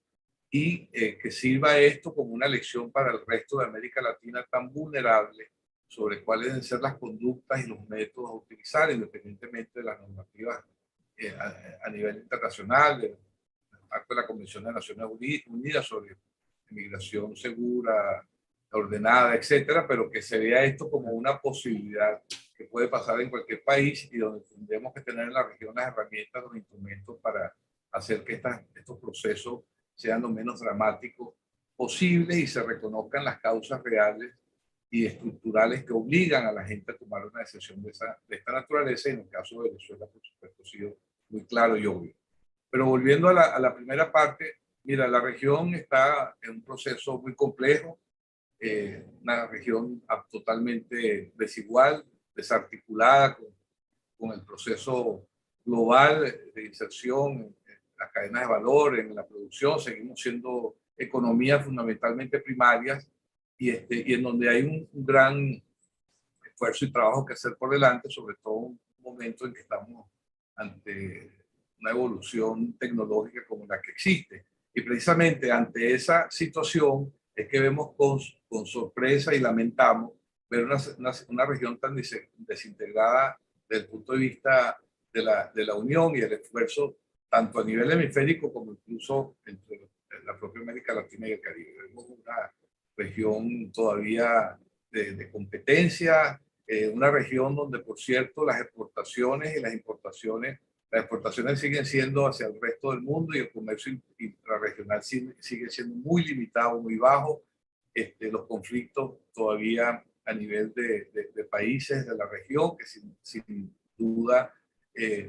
y que sirva esto como una lección para el resto de América Latina tan vulnerable sobre cuáles deben ser las conductas y los métodos a utilizar, independientemente de las normativas a nivel internacional, del marco de la Convención de Naciones Unidas sobre inmigración segura, ordenada, etcétera, pero que se vea esto como una posibilidad que puede pasar en cualquier país y donde tendremos que tener en la región las herramientas, los instrumentos para hacer que estos procesos sean lo menos dramáticos posibles y se reconozcan las causas reales y estructurales que obligan a la gente a tomar una decisión de esta naturaleza, y en el caso de Venezuela, por supuesto, ha sido muy claro y obvio. Pero volviendo a la primera parte, mira, la región está en un proceso muy complejo, una región totalmente desigual, desarticulada con el proceso global de inserción en las cadenas de valor, en la producción. Seguimos siendo economías fundamentalmente primarias y en donde hay un gran esfuerzo y trabajo que hacer por delante, sobre todo en un momento en que estamos ante una evolución tecnológica como la que existe. Y precisamente ante esa situación es que vemos con sorpresa y lamentamos ver una región tan desintegrada desde el punto de vista de la unión y el esfuerzo tanto a nivel hemisférico como incluso entre la propia América Latina y el Caribe. Vemos una región todavía de competencia, una región donde, por cierto, las exportaciones y las exportaciones siguen siendo hacia el resto del mundo y el comercio intrarregional sigue siendo muy limitado, muy bajo. Los conflictos todavía a nivel de países de la región, que sin duda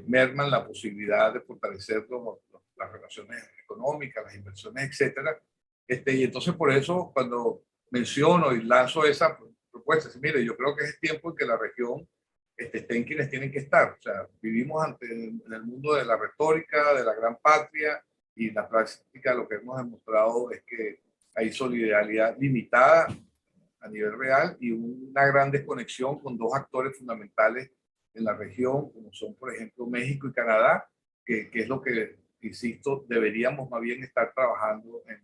merman la posibilidad de fortalecer las relaciones económicas, las inversiones, etcétera. Y entonces por eso cuando menciono y lanzo esa propuesta, mire, yo creo que es tiempo en que la región estén quienes tienen que estar. O sea, vivimos en el mundo de la retórica, de la gran patria, y en la práctica lo que hemos demostrado es que hay solidaridad limitada a nivel real y una gran desconexión con dos actores fundamentales en la región, como son, por ejemplo, México y Canadá, que es lo que, insisto, deberíamos más bien estar trabajando en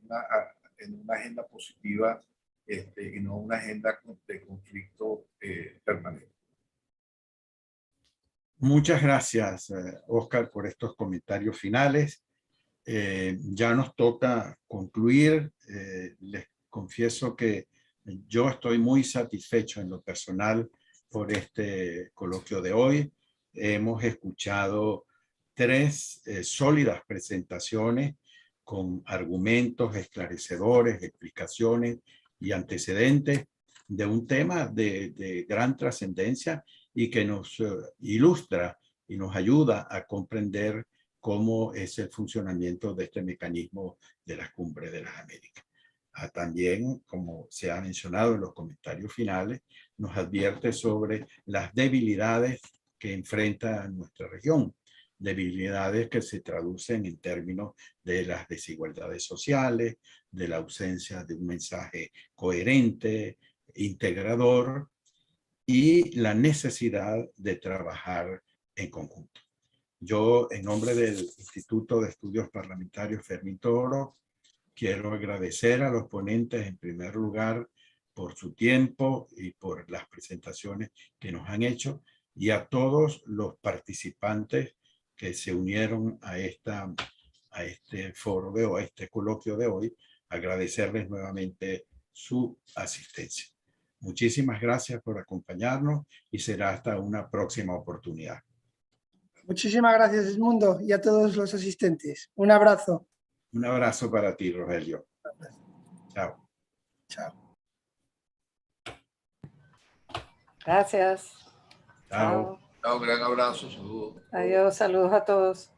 una agenda positiva y no una agenda de conflicto permanente. Muchas gracias, Oscar, por estos comentarios finales. Ya nos toca concluir. Les confieso que yo estoy muy satisfecho en lo personal por este coloquio de hoy. Hemos escuchado 3 sólidas presentaciones con argumentos esclarecedores, explicaciones y antecedentes de un tema de gran trascendencia y que nos ilustra y nos ayuda a comprender cómo es el funcionamiento de este mecanismo de las cumbres de las Américas. También, como se ha mencionado en los comentarios finales, nos advierte sobre las debilidades que enfrenta nuestra región, debilidades que se traducen en términos de las desigualdades sociales, de la ausencia de un mensaje coherente, integrador y la necesidad de trabajar en conjunto. Yo, en nombre del Instituto de Estudios Parlamentarios Fermín Toro, quiero agradecer a los ponentes en primer lugar por su tiempo y por las presentaciones que nos han hecho y a todos los participantes que se unieron a este foro de hoy, a este coloquio de hoy, agradecerles nuevamente su asistencia. Muchísimas gracias por acompañarnos y será hasta una próxima oportunidad. Muchísimas gracias, Edmundo, y a todos los asistentes. Un abrazo. Un abrazo para ti, Rogelio. Chao. Chao. Gracias. Chao. Chao, gran abrazo, saludos. Adiós, saludos a todos.